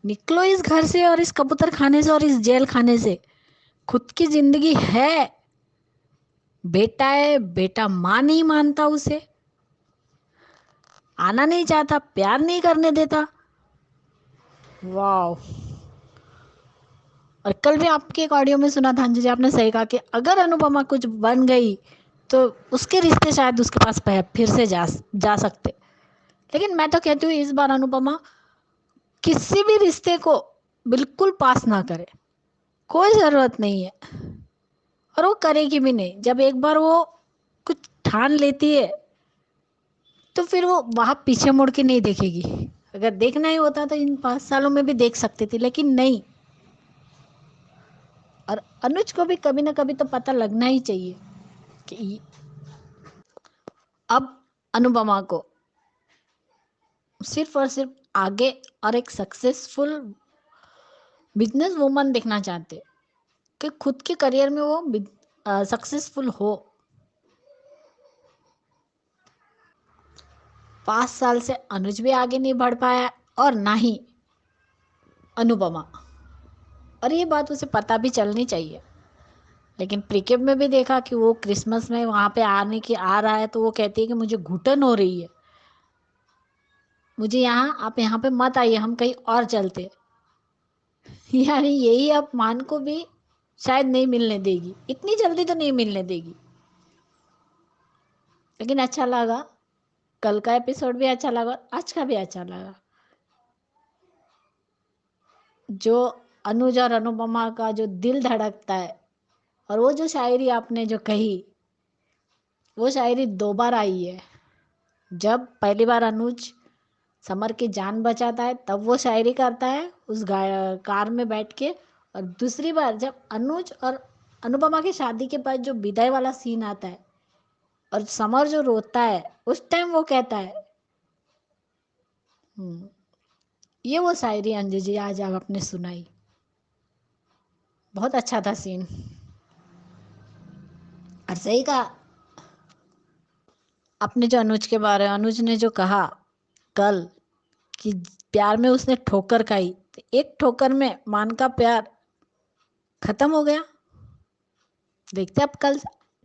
निकलो इस घर से और इस कबूतर खाने से और इस जेल खाने से। खुद की जिंदगी है, बेटा है, बेटा माँ नहीं मानता उसे, आना नहीं चाहता, प्यार नहीं करने देता। वाह। और कल भी आपके एक ऑडियो में सुना था अंजू जी, आपने सही कहा कि अगर अनुपमा कुछ बन गई तो उसके रिश्ते शायद उसके पास फिर से जा सकते। लेकिन मैं तो कहती हूँ इस बार अनुपमा किसी भी रिश्ते को बिल्कुल पास ना करे, कोई ज़रूरत नहीं है, और वो करेगी भी नहीं। जब एक बार वो कुछ ठान लेती है तो फिर वो वहाँ पीछे मुड़ के नहीं देखेगी। अगर देखना ही होता तो इन 5 सालों में भी देख सकती थी, लेकिन नहीं। और अनुज को भी कभी ना कभी तो पता लगना ही चाहिए कि अब अनुपमा को सिर्फ और सिर्फ आगे और एक सक्सेसफुल बिजनेस वूमन देखना चाहते, कि खुद के करियर में वो सक्सेसफुल हो। 5 साल से अनुज भी आगे नहीं बढ़ पाया और ना ही अनुपमा, और ये बात उसे पता भी चलनी चाहिए। लेकिन प्रीकेप में भी देखा कि वो क्रिसमस में वहाँ पे आ रहा है, तो वो कहती है कि मुझे घुटन हो रही है, मुझे आप यहाँ पे मत आइए, हम कहीं और चलते। यानी यही अपमान को भी शायद नहीं मिलने देगी, इतनी जल्दी तो नहीं मिलने देगी। लेकिन अच्छा लगा, कल का एपिसोड भी अच्छा लगा, आज का भी अच्छा लगा। जो अनुज और अनुपमा का जो दिल धड़कता है। और वो जो शायरी आपने जो कही, वो शायरी 2 बार आई है। जब पहली बार अनुज समर की जान बचाता है तब वो शायरी करता है उस कार में बैठ के, और दूसरी बार जब अनुज और अनुपमा की शादी के बाद जो विदाई वाला सीन आता है और समर जो रोता है, उस टाइम वो कहता है। ये वो शायरी अंजू जी आज आप आपने सुनाई, बहुत अच्छा था सीन। और सही कहा आपने जो अनुज के बारे में, अनुज ने जो कहा कल कि प्यार में उसने ठोकर खाई, तो एक ठोकर में मान का प्यार खत्म हो गया। देखते अब कल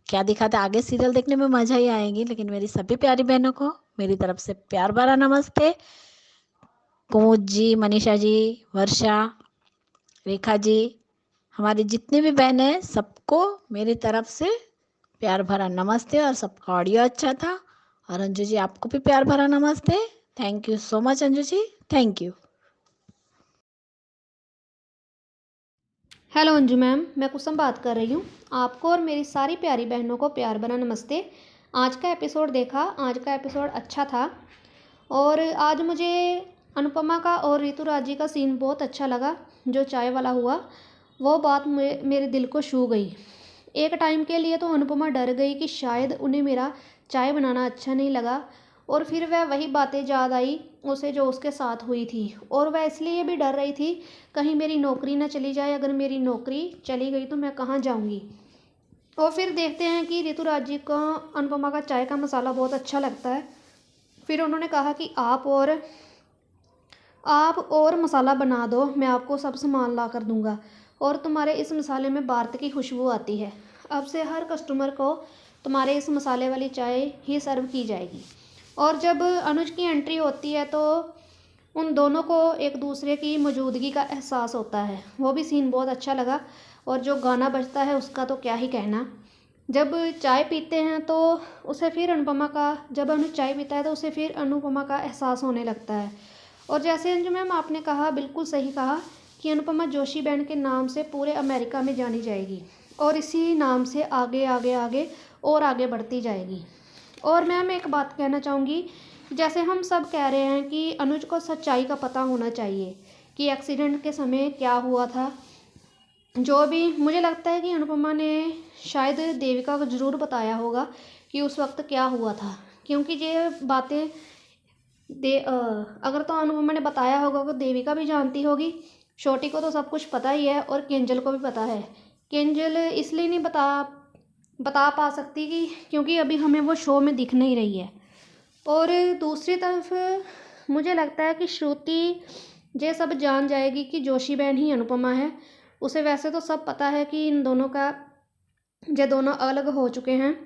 क्या दिखाते, आगे सीरियल देखने में मजा ही आएगी। लेकिन मेरी सभी प्यारी बहनों को मेरी तरफ से प्यार भरा नमस्ते। कुमुद जी, मनीषा जी, वर्षा, रेखा जी, हमारी जितनी भी बहनें हैं सबको मेरी तरफ से प्यार भरा नमस्ते। और सबका ऑडियो अच्छा था। और अंजू जी आपको भी प्यार भरा नमस्ते। Thank you so much Anju ji, thank you. Hello Anju ma'am, मैं कुसुम बात कर रही हूँ। आपको और मेरी सारी प्यारी बहनों को प्यार भरा नमस्ते। आज का एपिसोड देखा, आज का एपिसोड अच्छा था। और आज मुझे अनुपमा का और ऋतुराज जी का सीन बहुत अच्छा लगा। जो चाय वाला हुआ वो बात मेरे दिल को छू गई। एक टाइम के लिए तो अनुपमा डर गई कि शायद उन्हें मेरा चाय बनाना अच्छा नहीं लगा, और फिर वह वही बातें याद आई उसे जो उसके साथ हुई थी। और वह इसलिए भी डर रही थी कहीं मेरी नौकरी ना चली जाए। अगर मेरी नौकरी चली गई तो मैं कहाँ जाऊँगी। और फिर देखते हैं कि ऋतुराज जी को अनुपमा का चाय का मसाला बहुत अच्छा लगता है। फिर उन्होंने कहा कि आप और मसाला बना दो, मैं आपको सब सामान ला कर दूँगा, और तुम्हारे इस मसाले में भारत की खुशबू आती है। अब से हर कस्टमर को तुम्हारे इस मसाले वाली चाय ही सर्व की जाएगी। और जब अनुज की एंट्री होती है तो उन दोनों को एक दूसरे की मौजूदगी का एहसास होता है। वो भी सीन बहुत अच्छा लगा। और जो गाना बजता है उसका तो क्या ही कहना। जब चाय पीते हैं तो उसे फिर अनुपमा का जब अनुज चाय पीता है तो उसे फिर अनुपमा का एहसास होने लगता है। और जैसे अंजू मैम आपने कहा, बिल्कुल सही कहा कि अनुपमा जोशी बैंड के नाम से पूरे अमेरिका में जानी जाएगी, और इसी नाम से आगे आगे आगे और आगे बढ़ती जाएगी। और मैम एक बात कहना चाहूँगी, जैसे हम सब कह रहे हैं कि अनुज को सच्चाई का पता होना चाहिए कि एक्सीडेंट के समय क्या हुआ था। जो भी मुझे लगता है कि अनुपमा ने शायद देविका को ज़रूर बताया होगा कि उस वक्त क्या हुआ था, क्योंकि ये बातें अगर तो अनुपमा ने बताया होगा तो देविका भी जानती होगी। छोटी को तो सब कुछ पता ही है, और केंजल को भी पता है। केंजल इसलिए नहीं बता पा सकती कि क्योंकि अभी हमें वो शो में दिख नहीं रही है। और दूसरी तरफ मुझे लगता है कि श्रुति ये सब जान जाएगी कि जोशी बहन ही अनुपमा है। उसे वैसे तो सब पता है कि इन दोनों का ये दोनों अलग हो चुके हैं,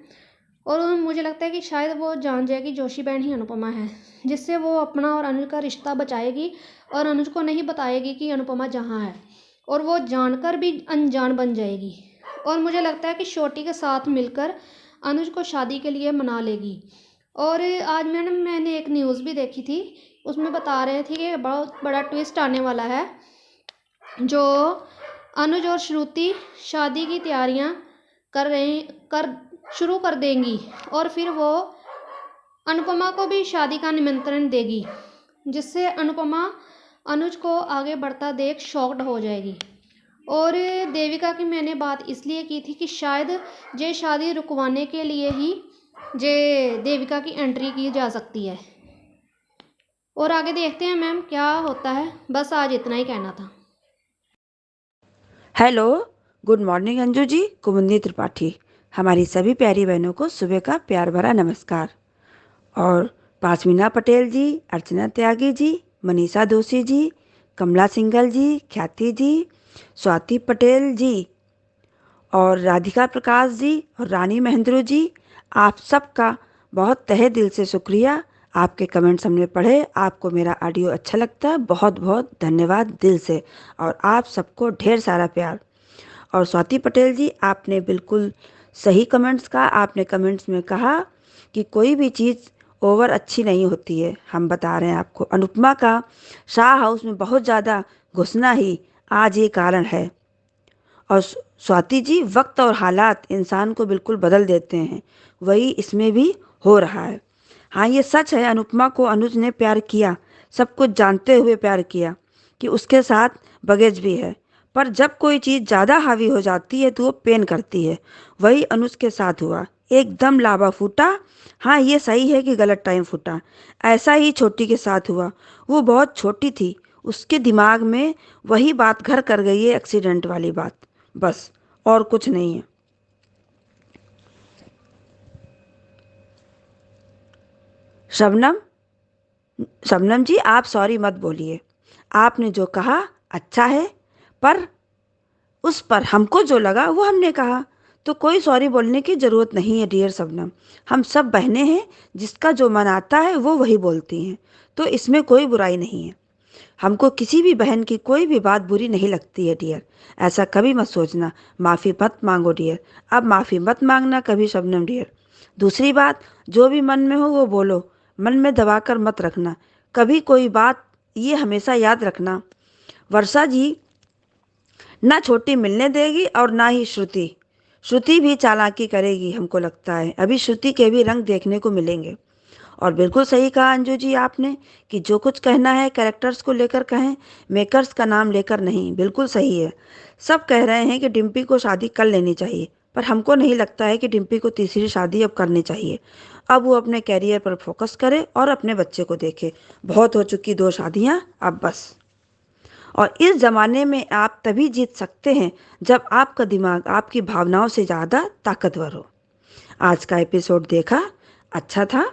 और मुझे लगता है कि शायद वो जान जाएगी जोशी बहन ही अनुपमा है, जिससे वो अपना और अनुज का रिश्ता बचाएगी और अनुज को नहीं बताएगी कि अनुपमा जहाँ है, और वो जानकर भी अनजान बन जाएगी। और मुझे लगता है कि छोटी के साथ मिलकर अनुज को शादी के लिए मना लेगी। और आज मैंने एक न्यूज़ भी देखी थी, उसमें बता रहे थे कि बहुत बड़ा ट्विस्ट आने वाला है। जो अनुज और श्रुति शादी की तैयारियां शुरू कर देंगी, और फिर वो अनुपमा को भी शादी का निमंत्रण देगी, जिससे अनुपमा अनुज को आगे बढ़ता देख शॉक्ड हो जाएगी। और देविका की मैंने बात इसलिए की थी कि शायद ये शादी रुकवाने के लिए ही ये देविका की एंट्री की जा सकती है। और आगे देखते हैं मैम क्या होता है। बस आज इतना ही कहना था। Hello, good morning Anju ji, कुमुदनी त्रिपाठी। हमारी सभी प्यारी बहनों को सुबह का प्यार भरा नमस्कार। और पासमीना पटेल जी, अर्चना त्यागी जी, मनीषा दोषी जी, कमला सिंघल जी, ख्याति जी, स्वाति पटेल जी, और राधिका प्रकाश जी और रानी महेंद्रू जी, आप सबका बहुत तहे दिल से शुक्रिया। आपके कमेंट्स हमने पढ़े, आपको मेरा ऑडियो अच्छा लगता है, बहुत बहुत धन्यवाद दिल से। और आप सबको ढेर सारा प्यार। और स्वाति पटेल जी, आपने बिल्कुल सही कमेंट्स कहा। आपने कमेंट्स में कहा कि कोई भी चीज़ ओवर अच्छी नहीं होती है। हम बता रहे हैं आपको, अनुपमा का शाह हाउस में बहुत ज़्यादा घुसना ही आज ये कारण है। और स्वाति जी, वक्त और हालात इंसान को बिल्कुल बदल देते हैं, वही इसमें भी हो रहा है। हाँ, ये सच है, अनुपमा को अनुज ने प्यार किया, सब कुछ जानते हुए प्यार किया कि उसके साथ बगेज भी है। पर जब कोई चीज़ ज़्यादा हावी हो जाती है तो वो पेन करती है। वही अनुज के साथ हुआ, एकदम लावा फूटा। हाँ, ये सही है कि गलत टाइम फूटा। ऐसा ही छोटी के साथ हुआ। वो बहुत छोटी थी, उसके दिमाग में वही बात घर कर गई है, एक्सीडेंट वाली बात, बस, और कुछ नहीं है। शबनम, शबनम जी, आप सॉरी मत बोलिए। आपने जो कहा अच्छा है, पर उस पर हमको जो लगा वो हमने कहा, तो कोई सॉरी बोलने की ज़रूरत नहीं है डियर शबनम। हम सब बहनें हैं, जिसका जो मन आता है वो वही बोलती हैं, तो इसमें कोई बुराई नहीं है। हमको किसी भी बहन की कोई भी बात बुरी नहीं लगती है डियर, ऐसा कभी मत सोचना। माफ़ी मत मांगो डियर, अब माफ़ी मत मांगना कभी शबनम डियर। दूसरी बात, जो भी मन में हो वो बोलो, मन में दबा कर मत रखना कभी कोई बात, ये हमेशा याद रखना। वर्षा जी ना छोटी मिलने देगी और ना ही श्रुति। श्रुति भी चालाकी करेगी, हमको लगता है अभी श्रुति के भी रंग देखने को मिलेंगे। और बिल्कुल सही कहा अंजू जी आपने कि जो कुछ कहना है कैरेक्टर्स को लेकर कहें, मेकर्स का नाम लेकर नहीं। बिल्कुल सही है। सब कह रहे हैं कि डिम्पी को शादी कर लेनी चाहिए, पर हमको नहीं लगता है कि डिम्पी को तीसरी शादी अब करनी चाहिए। अब वो अपने कैरियर पर फोकस करे और अपने बच्चे को देखे। बहुत हो चुकी 2 शादियाँ, अब बस। और इस ज़माने में आप तभी जीत सकते हैं जब आपका दिमाग आपकी भावनाओं से ज़्यादा ताकतवर हो। आज का एपिसोड देखा, अच्छा था।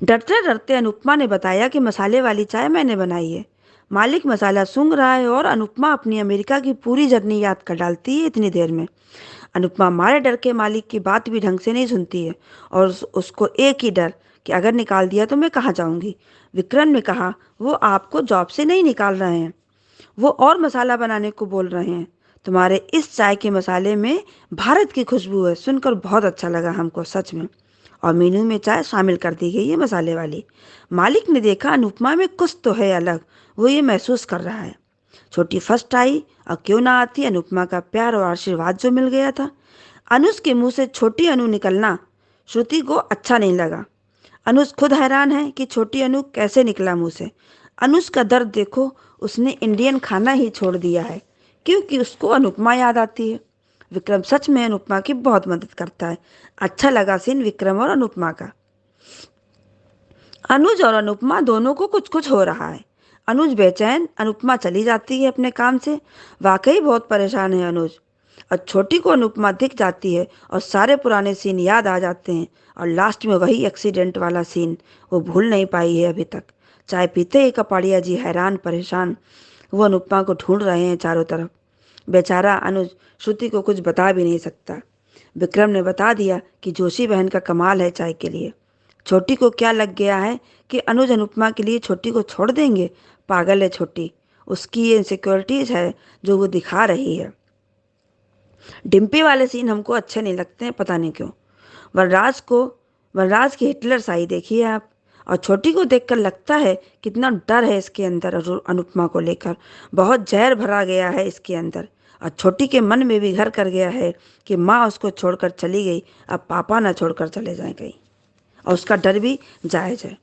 डरते डरते अनुपमा ने बताया कि मसाले वाली चाय मैंने बनाई है। मालिक मसाला सूंघ रहा है और अनुपमा अपनी अमेरिका की पूरी जर्नी याद कर डालती है इतनी देर में। अनुपमा मारे डर के मालिक की बात भी ढंग से नहीं सुनती है, और उसको एक ही डर कि अगर निकाल दिया तो मैं कहाँ जाऊँगी। विक्रम ने कहा, वो आपको जॉब से नहीं निकाल रहे हैं, वो और मसाला बनाने को बोल रहे हैं। तुम्हारे इस चाय के मसाले में भारत की खुशबू है। सुनकर बहुत अच्छा लगा हमको, सच में। और मेनू में चाय शामिल कर दी गई है मसाले वाली। मालिक ने देखा अनुपमा में कुछ तो है अलग, वो ये महसूस कर रहा है। छोटी फर्स्ट आई, और क्यों ना आती, अनुपमा का प्यार और आशीर्वाद जो मिल गया था। अनुज के मुंह से छोटी अनु निकलना श्रुति को अच्छा नहीं लगा। अनुज खुद हैरान है कि छोटी अनु कैसे निकला मुंह से। अनुज का दर्द देखो, उसने इंडियन खाना ही छोड़ दिया है क्योंकि उसको अनुपमा याद आती है। विक्रम सच में अनुपमा की बहुत मदद करता है। अच्छा लगा सीन विक्रम और अनुपमा का। अनुज और अनुपमा दोनों को कुछ कुछ हो रहा है। अनुज बेचैन, अनुपमा चली जाती है अपने काम से। वाकई बहुत परेशान है अनुज। और छोटी को अनुपमा दिख जाती है और सारे पुराने सीन याद आ जाते हैं। और लास्ट में वही एक्सीडेंट वाला सीन वो भूल नहीं पाई है अभी तक। चाय पीते ही कपाड़िया जी हैरान परेशान, वो अनुपमा को ढूंढ रहे हैं चारों तरफ। बेचारा अनुज श्रुति को कुछ बता भी नहीं सकता। विक्रम ने बता दिया कि जोशी बहन का कमाल है चाय के लिए। छोटी को क्या लग गया है कि अनुज अनुपमा के लिए छोटी को छोड़ देंगे। पागल है छोटी, उसकी ये इनसिक्योरिटीज है जो वो दिखा रही है। डिम्पी वाले सीन हमको अच्छे नहीं लगते हैं, पता नहीं क्यों। वनराज की हिटलर साई देखिए आप। और छोटी को देखकर लगता है कितना डर है इसके अंदर अनुपमा को लेकर। बहुत जहर भरा गया है इसके अंदर। और छोटी के मन में भी घर कर गया है कि माँ उसको छोड़कर चली गई, अब पापा ना छोड़कर चले जाए कहीं। और उसका डर भी जायज़ है।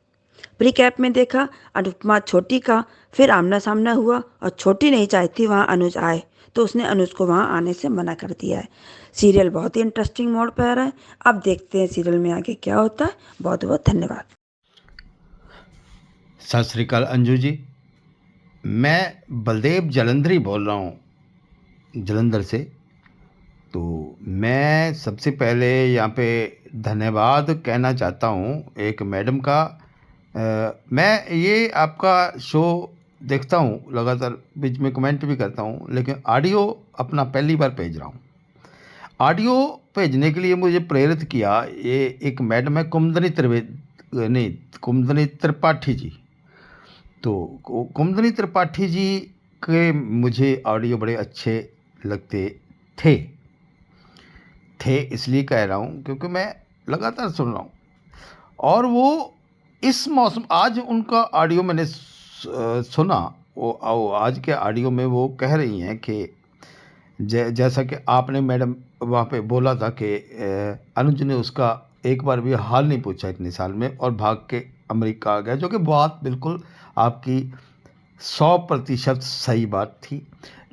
प्री कैप में देखा अनुपमा छोटी का फिर आमना सामना हुआ, और छोटी नहीं चाहती वहाँ अनुज आए, तो उसने अनुज को वहाँ आने से मना कर दिया है। सीरियल बहुत ही इंटरेस्टिंग मोड पर आ रहा है। अब देखते हैं सीरियल में आगे क्या होता है। बहुत बहुत धन्यवाद। सत श्री अकाल अंजू जी, मैं बलदेव जलंधरी बोल रहा हूँ जलंधर से। तो मैं सबसे पहले यहाँ पे धन्यवाद कहना चाहता हूँ एक मैडम का। मैं ये आपका शो देखता हूँ लगातार, बीच में कमेंट भी करता हूँ, लेकिन ऑडियो अपना पहली बार भेज रहा हूँ। ऑडियो भेजने के लिए मुझे प्रेरित किया ये एक मैडम है कुमुदनी त्रिपाठी जी। तो कुमुदनी त्रिपाठी जी के मुझे ऑडियो बड़े अच्छे लगते थे इसलिए कह रहा हूँ क्योंकि मैं लगातार सुन रहा हूँ। और वो इस मौसम, आज उनका ऑडियो मैंने सुना, आज के ऑडियो में वो कह रही हैं कि जैसा कि आपने मैडम वहाँ पे बोला था कि अनुज ने उसका एक बार भी हाल नहीं पूछा इतने साल में और भाग के अमेरिका आ गया, जो कि बात बिल्कुल आपकी 100% सही बात थी।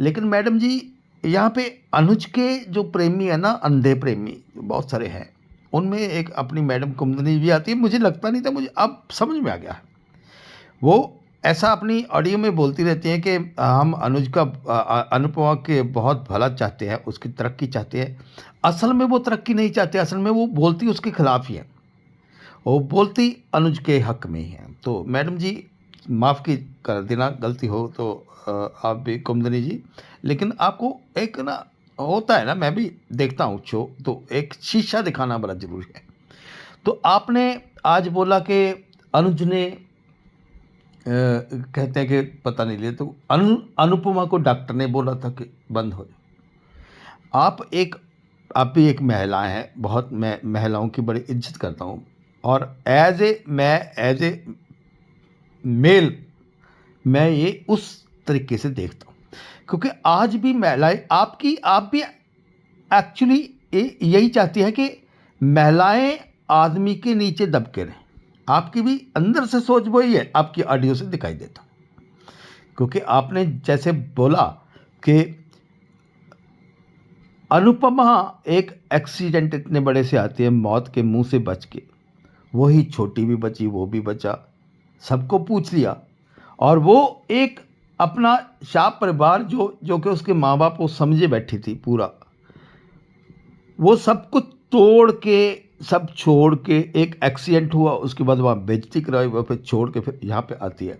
लेकिन मैडम जी यहाँ पे अनुज के जो प्रेमी है ना, अंधे प्रेमी बहुत सारे हैं, उनमें एक अपनी मैडम कुमुदनी भी आती है। मुझे लगता नहीं था, मुझे अब समझ में आ गया। वो ऐसा अपनी ऑडियो में बोलती रहती हैं कि हम अनुज का अनुपमा के बहुत भला चाहते हैं, उसकी तरक्की चाहते हैं। असल में वो तरक्की नहीं चाहते, असल में वो बोलती उसके खिलाफ ही है, वो बोलती अनुज के हक में ही है। तो मैडम जी माफ़ की कर देना, गलती हो तो आप भी कुमुदनी जी। लेकिन आपको एक ना होता है ना, मैं भी देखता हूँ शो, तो एक शीशा दिखाना बड़ा ज़रूरी है। तो आपने आज बोला कि अनुज ने कहते हैं कि पता नहीं लिया, तो अनुपमा को डॉक्टर ने बोला था कि बंद हो जाए। आप भी एक महिला हैं, बहुत मैं महिलाओं की बड़ी इज्जत करता हूँ, और एज ए मेल मैं ये उस तरीके से देखता हूँ, क्योंकि आज भी महिलाएं आप भी एक्चुअली यही चाहती है कि महिलाएं आदमी के नीचे दबके रहें। आपकी भी अंदर से सोच वही है, आपकी ऑडियो से दिखाई देता। क्योंकि आपने जैसे बोला कि अनुपमा एक एक्सीडेंट इतने बड़े से आती है, मौत के मुंह से बच के, वही छोटी भी बची, वो भी बचा, सबको पूछ लिया, और वो एक अपना शाप परिवार जो कि उसके माँ बाप वो समझे बैठी थी पूरा, वो सब कुछ तोड़ के सब छोड़ के, एक एक्सीडेंट हुआ, उसके बाद वहाँ बेइज्जती कराई, वह फिर छोड़ के फिर यहाँ पे आती है।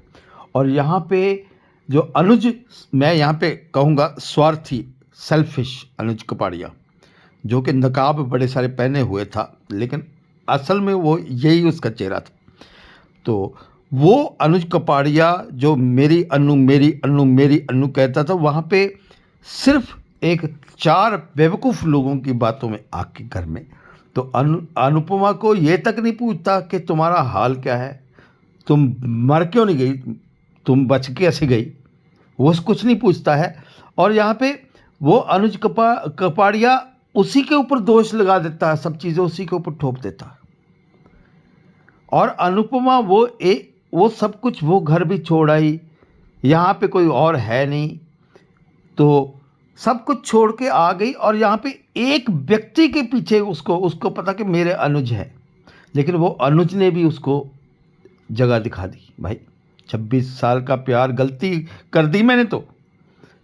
और यहाँ पे जो अनुज, मैं यहाँ पे कहूँगा स्वार्थी, सेल्फिश अनुज कपाड़िया, जो कि नकाब बड़े सारे पहने हुए था, लेकिन असल में वो यही उसका चेहरा था। तो वो अनुज कपाड़िया जो मेरी अन्नू कहता था, वहाँ पे सिर्फ एक 4 बेवकूफ़ लोगों की बातों में आके घर में, तो अनुपमा को ये तक नहीं पूछता कि तुम्हारा हाल क्या है, तुम मर क्यों नहीं गई, तुम बच कैसे गई, वो कुछ नहीं पूछता है। और यहाँ पे वो अनुज कपाड़िया उसी के ऊपर दोष लगा देता है, सब चीज़ें उसी के ऊपर ठोप देता है। और अनुपमा वो सब कुछ, वो घर भी छोड़ आई, यहाँ पे कोई और है नहीं, तो सब कुछ छोड़ के आ गई। और यहाँ पे एक व्यक्ति के पीछे उसको पता कि मेरे अनुज है, लेकिन वो अनुज ने भी उसको जगह दिखा दी। भाई 26 साल का प्यार, गलती कर दी मैंने। तो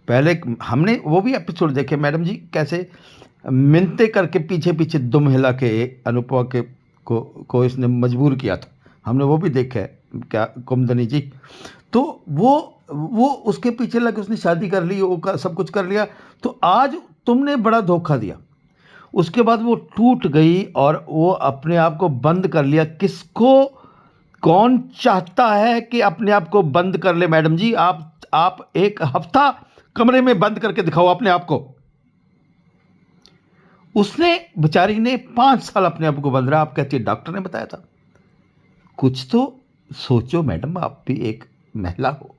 पहले हमने वो भी एपिसोड देखे मैडम जी, कैसे मिन्नतें करके पीछे पीछे दुम हिला के अनुपमा के को इसने मजबूर किया था, हमने वो भी देखा है क्या कुमुदनी जी। तो वो उसके पीछे लगे, उसने शादी कर ली, वो सब कुछ कर लिया, तो आज तुमने बड़ा धोखा दिया। उसके बाद वो टूट गई और वो अपने आप को बंद कर लिया। किसको, कौन चाहता है कि अपने आप को बंद कर ले मैडम जी? आप एक हफ्ता कमरे में बंद करके दिखाओ अपने आप को। उसने बेचारी ने 5 साल अपने आप को बंद रहा, आप कहती है डॉक्टर ने बताया था। कुछ तो सोचो मैडम, आप भी एक महिला हो,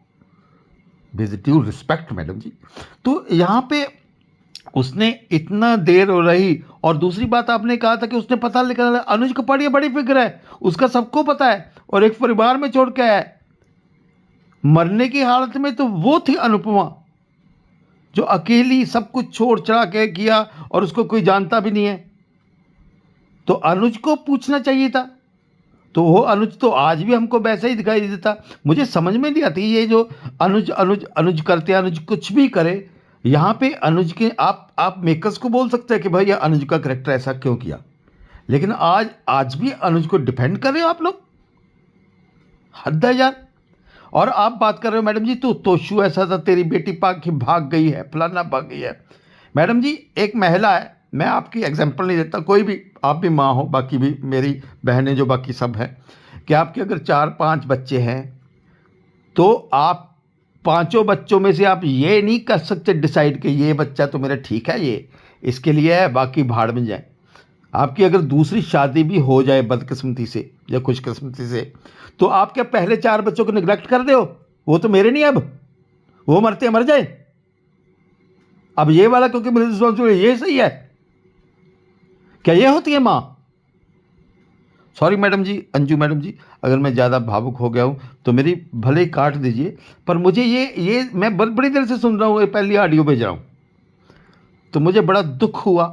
विद ड्यू रिस्पेक्ट मैडम जी। तो यहाँ पे उसने इतना देर हो रही। और दूसरी बात आपने कहा था कि उसने पता निकाला, अनुज कपाड़िया बड़ी फिक्र है, उसका सबको पता है, और एक परिवार में छोड़ के आया। मरने की हालत में तो वो थी अनुपमा, जो अकेली सब कुछ छोड़ छड़ा के किया, और उसको कोई जानता भी नहीं है। तो अनुज को पूछना चाहिए था। तो वो अनुज तो आज भी हमको वैसा ही दिखाई देता। मुझे समझ में नहीं आती ये जो अनुज करते, अनुज कुछ भी करे। यहाँ पे अनुज के आप मेकर्स को बोल सकते हैं कि भाई अनुज का कैरेक्टर ऐसा क्यों किया, लेकिन आज भी अनुज को डिफेंड कर रहे हो आप लोग। हद है यार। और आप बात कर रहे हो मैडम जी, तो तोशु ऐसा था, तेरी बेटी भाग गई है, फलाना भाग गई है। मैडम जी एक महिला है, मैं आपकी एग्जाम्पल नहीं देता, कोई भी, आप भी माँ हो, बाकी भी मेरी बहनें जो बाकी सब हैं, कि आपके अगर 4-5 बच्चे हैं, तो आप 5 बच्चों में से आप ये नहीं कर सकते डिसाइड कि ये बच्चा तो मेरा ठीक है, ये इसके लिए है, बाकी भाड़ में जाए। आपकी अगर दूसरी शादी भी हो जाए बदकिस्मती से या खुशकिस्मती से, तो आप क्या पहले 4 बच्चों को निगलेक्ट कर दो? वो तो मेरे नहीं अब, वो मरते मर जाए, अब ये वाला क्योंकि मेरी रिस्पॉन्सिबिलिटी, ये सही है क्या? ये होती है माँ? सॉरी मैडम जी, अंजू मैडम जी, अगर मैं ज़्यादा भावुक हो गया हूँ तो मेरी भले ही काट दीजिए, पर मुझे ये मैं बड़ी देर से सुन रहा हूँ, ये पहली ऑडियो भेज रहा हूँ, तो मुझे बड़ा दुख हुआ।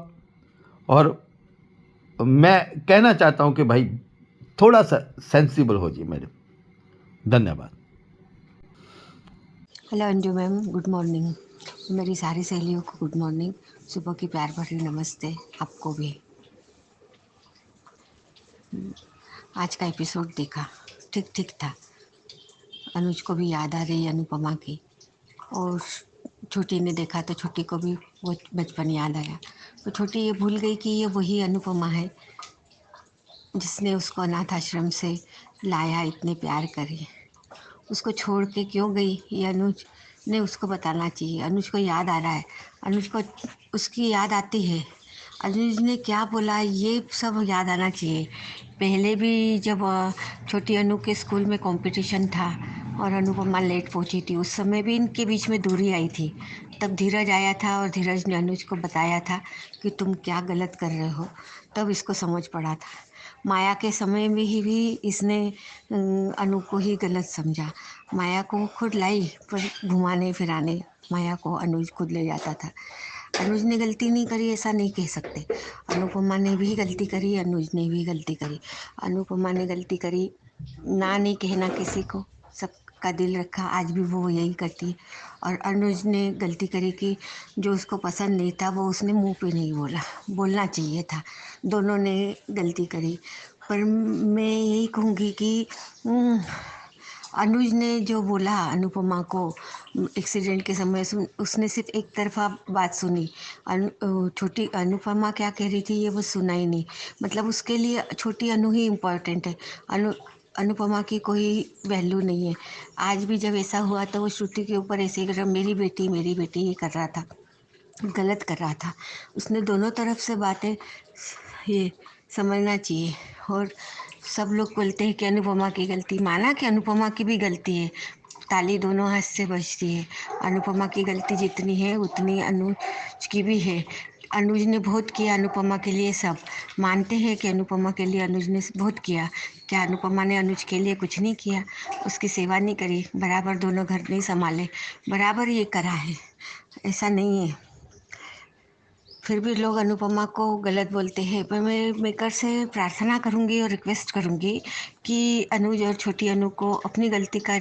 और मैं कहना चाहता हूँ कि भाई थोड़ा सा सेंसिबल हो जाइए मैडम। धन्यवाद। Hello Anju ma'am, good morning. मेरी सारी सहेलियों को गुड मॉर्निंग, सुबह की प्यार भरी नमस्ते आपको भी। आज का एपिसोड देखा, ठीक ठीक था। अनुज को भी याद आ रही अनुपमा की, और छोटी ने देखा तो छोटी को भी वो बचपन याद आया। तो छोटी ये भूल गई कि ये वही अनुपमा है जिसने उसको अनाथ आश्रम से लाया, इतने प्यार करे। उसको छोड़ के क्यों गई ये अनुज ने उसको बताना चाहिए। अनुज को याद आ रहा है, अनुज को उसकी याद आती है, अनुज ने क्या बोला ये सब याद आना चाहिए। पहले भी जब छोटी अनु के स्कूल में कंपटीशन था और अनुपमा लेट पहुंची थी, उस समय भी इनके बीच में दूरी आई थी। तब धीरज आया था और धीरज ने अनुज को बताया था कि तुम क्या गलत कर रहे हो, तब इसको समझ पड़ा था। माया के समय में ही भी इसने अनु को ही गलत समझा। माया को खुद लाई, पर घुमाने फिराने माया को अनुज खुद ले जाता था। अनुज ने गलती नहीं करी ऐसा नहीं कह सकते, अनुपमा ने भी गलती करी, अनुज ने भी गलती करी। अनुपमा ने गलती करी ना नहीं कहना किसी को, सबका दिल रखा, आज भी वो यही करती है। और अनुज ने गलती करी कि जो उसको पसंद नहीं था वो उसने मुंह पे नहीं बोला, बोलना चाहिए था। दोनों ने गलती करी, पर मैं यही कहूँगी कि अनुज ने जो बोला अनुपमा को एक्सीडेंट के समय, उसने सिर्फ एक तरफा बात सुनी। छोटी अनुपमा क्या कह रही थी ये वो सुना ही नहीं। मतलब उसके लिए छोटी अनु ही इम्पोर्टेंट है, अनुपमा की कोई वैल्यू नहीं है। आज भी जब ऐसा हुआ तो वो श्रुति के ऊपर ऐसे ही कर रहा, मेरी बेटी ये कर रहा था, गलत कर रहा था। उसने दोनों तरफ से बातें ये समझना चाहिए। और सब लोग बोलते हैं कि अनुपमा की गलती, माना कि अनुपमा की भी गलती है, ताली दोनों हाथ से बजती है। अनुपमा की गलती जितनी है उतनी अनुज की भी है। अनुज ने बहुत किया अनुपमा के लिए, सब मानते हैं कि अनुपमा के लिए अनुज ने बहुत किया। क्या अनुपमा ने अनुज के लिए कुछ नहीं किया? उसकी सेवा नहीं करी, बराबर दोनों घर नहीं संभाले, बराबर ये करा है, ऐसा नहीं है। फिर भी लोग अनुपमा को गलत बोलते हैं। पर मैं मेकर से प्रार्थना करूंगी और रिक्वेस्ट करूंगी कि अनुज और छोटी अनु को अपनी गलती का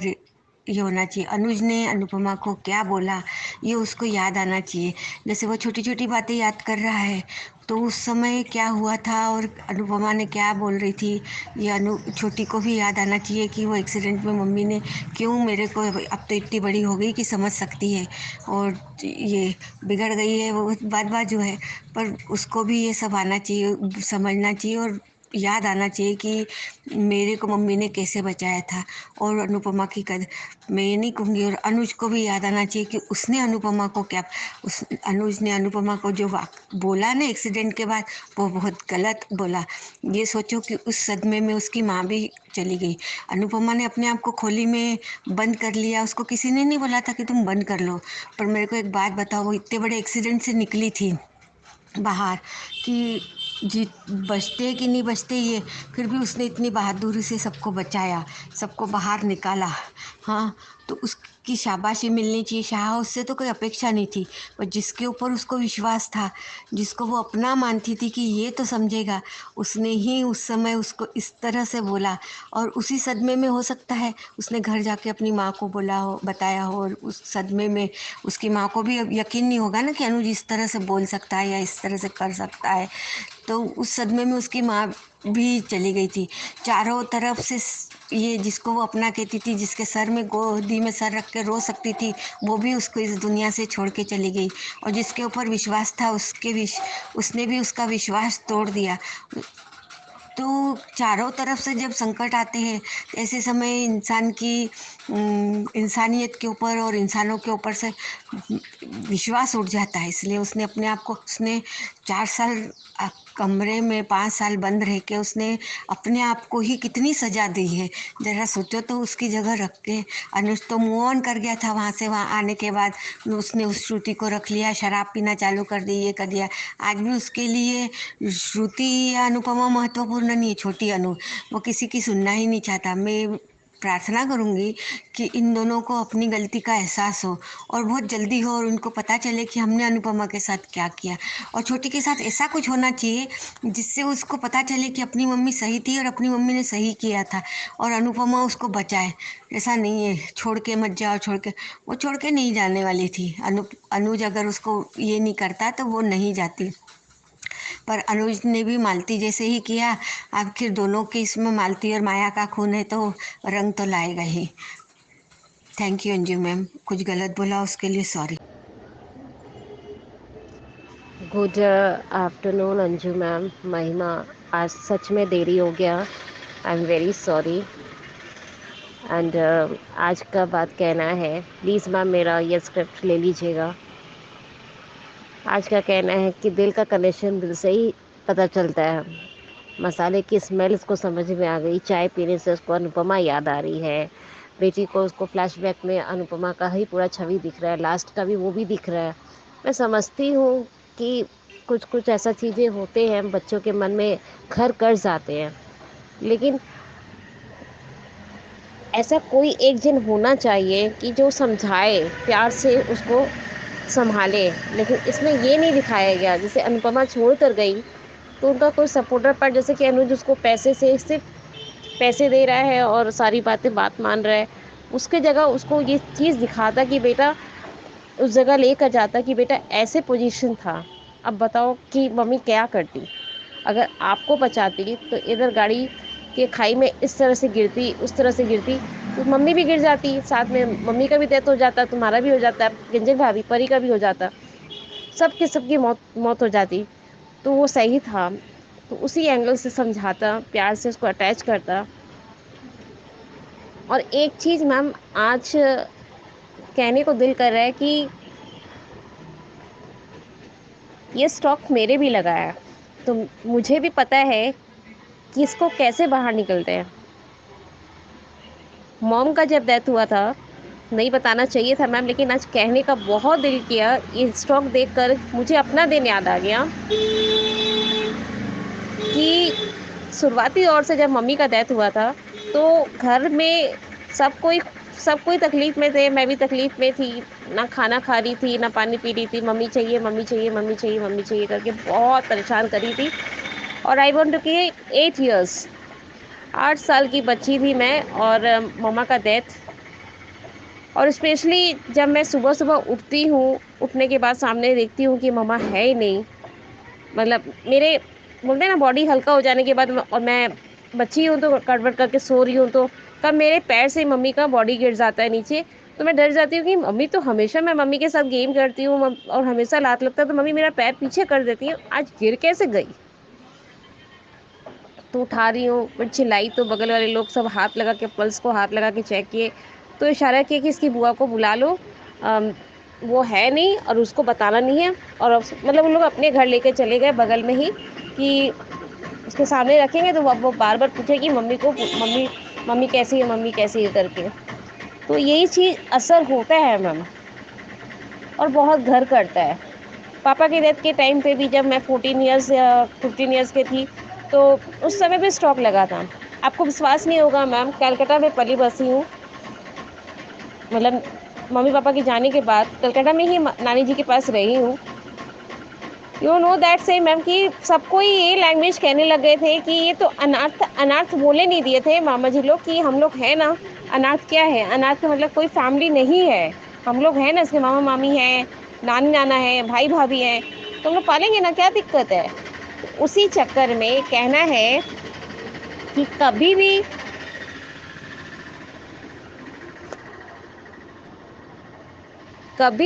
ये होना चाहिए। अनुज ने अनुपमा को क्या बोला ये उसको याद आना चाहिए। जैसे वो छोटी छोटी बातें याद कर रहा है तो उस समय क्या हुआ था और अनुपमा ने क्या बोल रही थी, ये छोटी को भी याद आना चाहिए कि वो एक्सीडेंट में मम्मी ने क्यों मेरे को, अब तो इतनी बड़ी हो गई कि समझ सकती है और ये बिगड़ गई है वो बात जो है, पर उसको भी ये सब आना चाहिए, समझना चाहिए और याद आना चाहिए कि मेरे को मम्मी ने कैसे बचाया था। और अनुपमा की कद मैं ये नहीं कहूँगी, और अनुज को भी याद आना चाहिए कि उसने अनुपमा को क्या, उस अनुज ने अनुपमा को जो बोला ना एक्सीडेंट के बाद, वो बहुत गलत बोला। ये सोचो कि उस सदमे में उसकी माँ भी चली गई। अनुपमा ने अपने आप को खोली में बंद कर लिया, उसको किसी ने नहीं बोला था कि तुम बंद कर लो। पर मेरे को एक बात बताओ, वो इतने बड़े एक्सीडेंट से निकली थी बाहर कि जीत बचते कि नहीं बचते ये, फिर भी उसने इतनी बहादुरी से सबको बचाया, सबको बाहर निकाला। हाँ, तो उसकी शाबाशी मिलनी चाहिए। शाह उससे तो कोई अपेक्षा नहीं थी, पर जिसके ऊपर उसको विश्वास था, जिसको वो अपना मानती थी कि ये तो समझेगा, उसने ही उस समय उसको इस तरह से बोला। और उसी सदमे में हो सकता है उसने घर जाके अपनी माँ को बोला हो, बताया हो, और उस सदमे में उसकी माँ को भी अब यकीन नहीं होगा ना कि अनुज इस तरह से बोल सकता है या इस तरह से कर सकता है। तो उस सदमे में उसकी माँ भी चली गई थी। चारों तरफ से ये जिसको वो अपना कहती थी, जिसके सर में गोदी में सर रख के रो सकती थी, वो भी उसको इस दुनिया से छोड़ के चली गई। और जिसके ऊपर विश्वास था उसने भी उसका विश्वास तोड़ दिया। तो चारों तरफ से जब संकट आते हैं, ऐसे समय इंसान की इंसानियत के ऊपर और इंसानों के ऊपर से विश्वास उठ जाता है। इसलिए उसने अपने आप को, उसने 4 साल कमरे में 5 साल बंद रह के उसने अपने आप को ही कितनी सजा दी है। जरा सोचो तो, उसकी जगह रख के। अनुज तो मूव ऑन कर गया था वहाँ से, वहाँ आने के बाद उसने उस श्रुति को रख लिया, शराब पीना चालू कर दी, ये कर दिया। आज भी उसके लिए श्रुति या अनुपमा महत्वपूर्ण नहीं है, छोटी अनु, वो किसी की सुनना ही नहीं चाहता। मैं प्रार्थना करूंगी कि इन दोनों को अपनी गलती का एहसास हो और बहुत जल्दी हो, और उनको पता चले कि हमने अनुपमा के साथ क्या किया। और छोटी के साथ ऐसा कुछ होना चाहिए जिससे उसको पता चले कि अपनी मम्मी सही थी और अपनी मम्मी ने सही किया था, और अनुपमा उसको बचाए। ऐसा नहीं है छोड़ के मत जाओ, वो छोड़ के नहीं जाने वाली थी। अनुज अगर उसको ये नहीं करता तो वो नहीं जाती, पर अनुज ने भी मालती जैसे ही किया। आखिर दोनों के इसमें मालती और माया का खून है, तो रंग तो लाएगा ही। थैंक यू अंजू मैम, कुछ गलत बोला उसके लिए sorry. Good afternoon Anju ma'am, महिमा। आज सच में देरी हो गया, I am very sorry. And आज का बात कहना है, प्लीज़ मैम मेरा ये स्क्रिप्ट ले लीजिएगा। आज का कहना है कि दिल का कनेक्शन दिल से ही पता चलता है। मसाले की स्मेल उसको समझ में आ गई, चाय पीने से उसको अनुपमा याद आ रही है। बेटी को उसको फ्लैशबैक में अनुपमा का ही पूरा छवि दिख रहा है, लास्ट का भी वो भी दिख रहा है। मैं समझती हूँ कि कुछ कुछ ऐसा चीज़ें होते हैं बच्चों के मन में घर कर जाते हैं, लेकिन ऐसा कोई एक जन होना चाहिए कि जो समझाए, प्यार से उसको संभाले। लेकिन इसमें ये नहीं दिखाया गया। जैसे अनुपमा छोड़ कर गई तो उनका कोई सपोर्टर, पर जैसे कि अनुज उसको पैसे से सिर्फ पैसे दे रहा है और सारी बात मान रहा है, उसके जगह उसको ये चीज़ दिखाता कि बेटा, उस जगह लेकर जाता कि बेटा ऐसे पोजीशन था, अब बताओ कि मम्मी क्या करती। अगर आपको बचाती तो इधर गाड़ी के खाई में इस तरह से गिरती, उस तरह से गिरती, तो मम्मी भी गिर जाती, साथ में मम्मी का भी डेथ हो जाता, तुम्हारा भी हो जाता, गंजन भाभी परी का भी हो जाता, सबकी मौत हो जाती। तो वो सही था, तो उसी एंगल से समझाता, प्यार से उसको अटैच करता। और एक चीज़ मैम आज कहने को दिल कर रहा है कि ये स्टॉक मेरे भी लगा है, तो मुझे भी पता है कि इसको कैसे बाहर निकलते हैं। मॉम का जब डेथ हुआ था, नहीं बताना चाहिए था मैम, लेकिन आज कहने का बहुत दिल किया। ये स्टॉक देखकर मुझे अपना दिन याद आ गया कि शुरुआती दौर से जब मम्मी का डेथ हुआ था तो घर में सब कोई तकलीफ़ में थे, मैं भी तकलीफ़ में थी। ना खाना खा रही थी, ना पानी पी रही थी, मम्मी चाहिए मम्मी चाहिए मम्मी चाहिए मम्मी चाहिए करके बहुत परेशान करी थी। और आई वॉन्ट टू कि 8 इयर्स, 8 साल की बच्ची थी मैं, और मम्मा का डेथ। और स्पेशली जब मैं सुबह सुबह उठती हूँ, उठने के बाद सामने देखती हूँ कि मम्मा है ही नहीं, मतलब मेरे बोलते हैं ना बॉडी हल्का हो जाने के बाद, और मैं बच्ची हूँ तो करवट करके सो रही हूँ, तो कब मेरे पैर से मम्मी का बॉडी गिर जाता है नीचे, तो मैं डर जाती हूँ कि मम्मी तो हमेशा, मैं मम्मी के साथ गेम करती हूँ और हमेशा लात लगता है तो मम्मी मेरा पैर पीछे कर देती है, आज गिर कैसे गई। तो उठा रही हूँ, फिर चिल्लाई तो बगल वाले लोग सब हाथ लगा के, पल्स को हाथ लगा के चेक किए, तो इशारा किया कि इसकी बुआ को बुला लो, वो है नहीं और उसको बताना नहीं है। और मतलब उन लोग अपने घर लेके चले गए बगल में ही, कि उसके सामने रखेंगे तो वो बार बार पूछेगी मम्मी को, मम्मी कैसी है, मम्मी कैसी है करके। तो यही चीज़ असर होता है मैम, और बहुत घर करता है। पापा की डेथ के टाइम पे भी जब मैं 14 इयर्स या 15 इयर्स की थी, तो उस समय भी स्टॉक लगा था। आपको विश्वास नहीं होगा मैम, कलकत्ता में पली बसी हूँ, मतलब मम्मी पापा के जाने के बाद कलकत्ता में ही नानी जी के पास रही हूँ। यू नो दैट से मैम कि सबको ही ये लैंग्वेज कहने लग गए थे कि ये तो अनाथ बोले नहीं दिए थे मामा जी लोग, कि हम लोग हैं ना, अनाथ क्या है, अनाथ का मतलब कोई फैमिली नहीं है, हम लोग हैं ना, इसके मामा मामी हैं, नानी नाना है, भाई भाभी हैं, तो हम लोग पालेंगे ना, क्या दिक्कत है। तो उसी चक्कर में कहना है कि कभी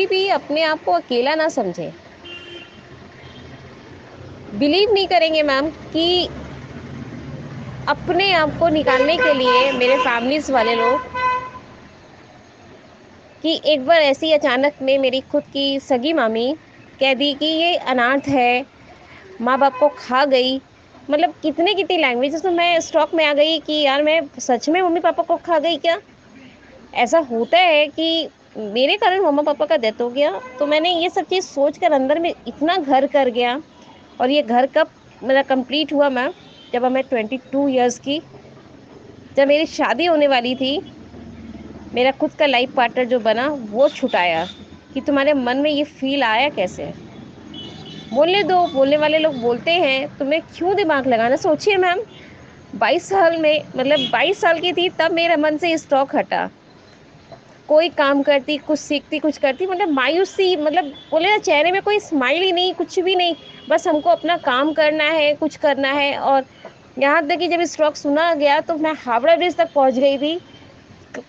भी अपने आप को अकेला ना समझें। बिलीव नहीं करेंगे मैम कि अपने आप को निकालने के लिए मेरे फैमिलीज वाले लोग कि एक बार ऐसे ही अचानक में मेरी खुद की सगी मामी कह दी कि ये अनाथ है, माँ बाप को खा गई। मतलब कितनी लैंग्वेजेस, तो मैं स्टॉक में आ गई कि यार मैं सच में मम्मी पापा को खा गई क्या? ऐसा होता है कि मेरे कारण मम्मा पापा का डेथ हो गया। तो मैंने ये सब चीज़ सोच कर अंदर में इतना घर कर गया। और ये घर कब मेरा कंप्लीट हुआ मैम, जब मैं 22 इयर्स की, जब मेरी शादी होने वाली थी, मेरा खुद का लाइफ पार्टनर जो बना वो छुटाया। कि तुम्हारे मन में ये फील आया कैसे? बोलने दो, बोलने वाले लोग बोलते हैं, तुम्हें क्यों दिमाग लगाना? सोचिए मैम, 22 साल में, मतलब 22 साल की थी तब मेरे मन से स्टॉक हटा। कोई काम करती, कुछ सीखती, कुछ करती, मतलब मायूसी, मतलब बोले ना, चेहरे में कोई स्माइल ही नहीं, कुछ भी नहीं। बस हमको अपना काम करना है, कुछ करना है। और यहाँ तक कि जब स्ट्रोक सुना गया तो मैं हावड़ा ब्रिज तक पहुँच गई थी।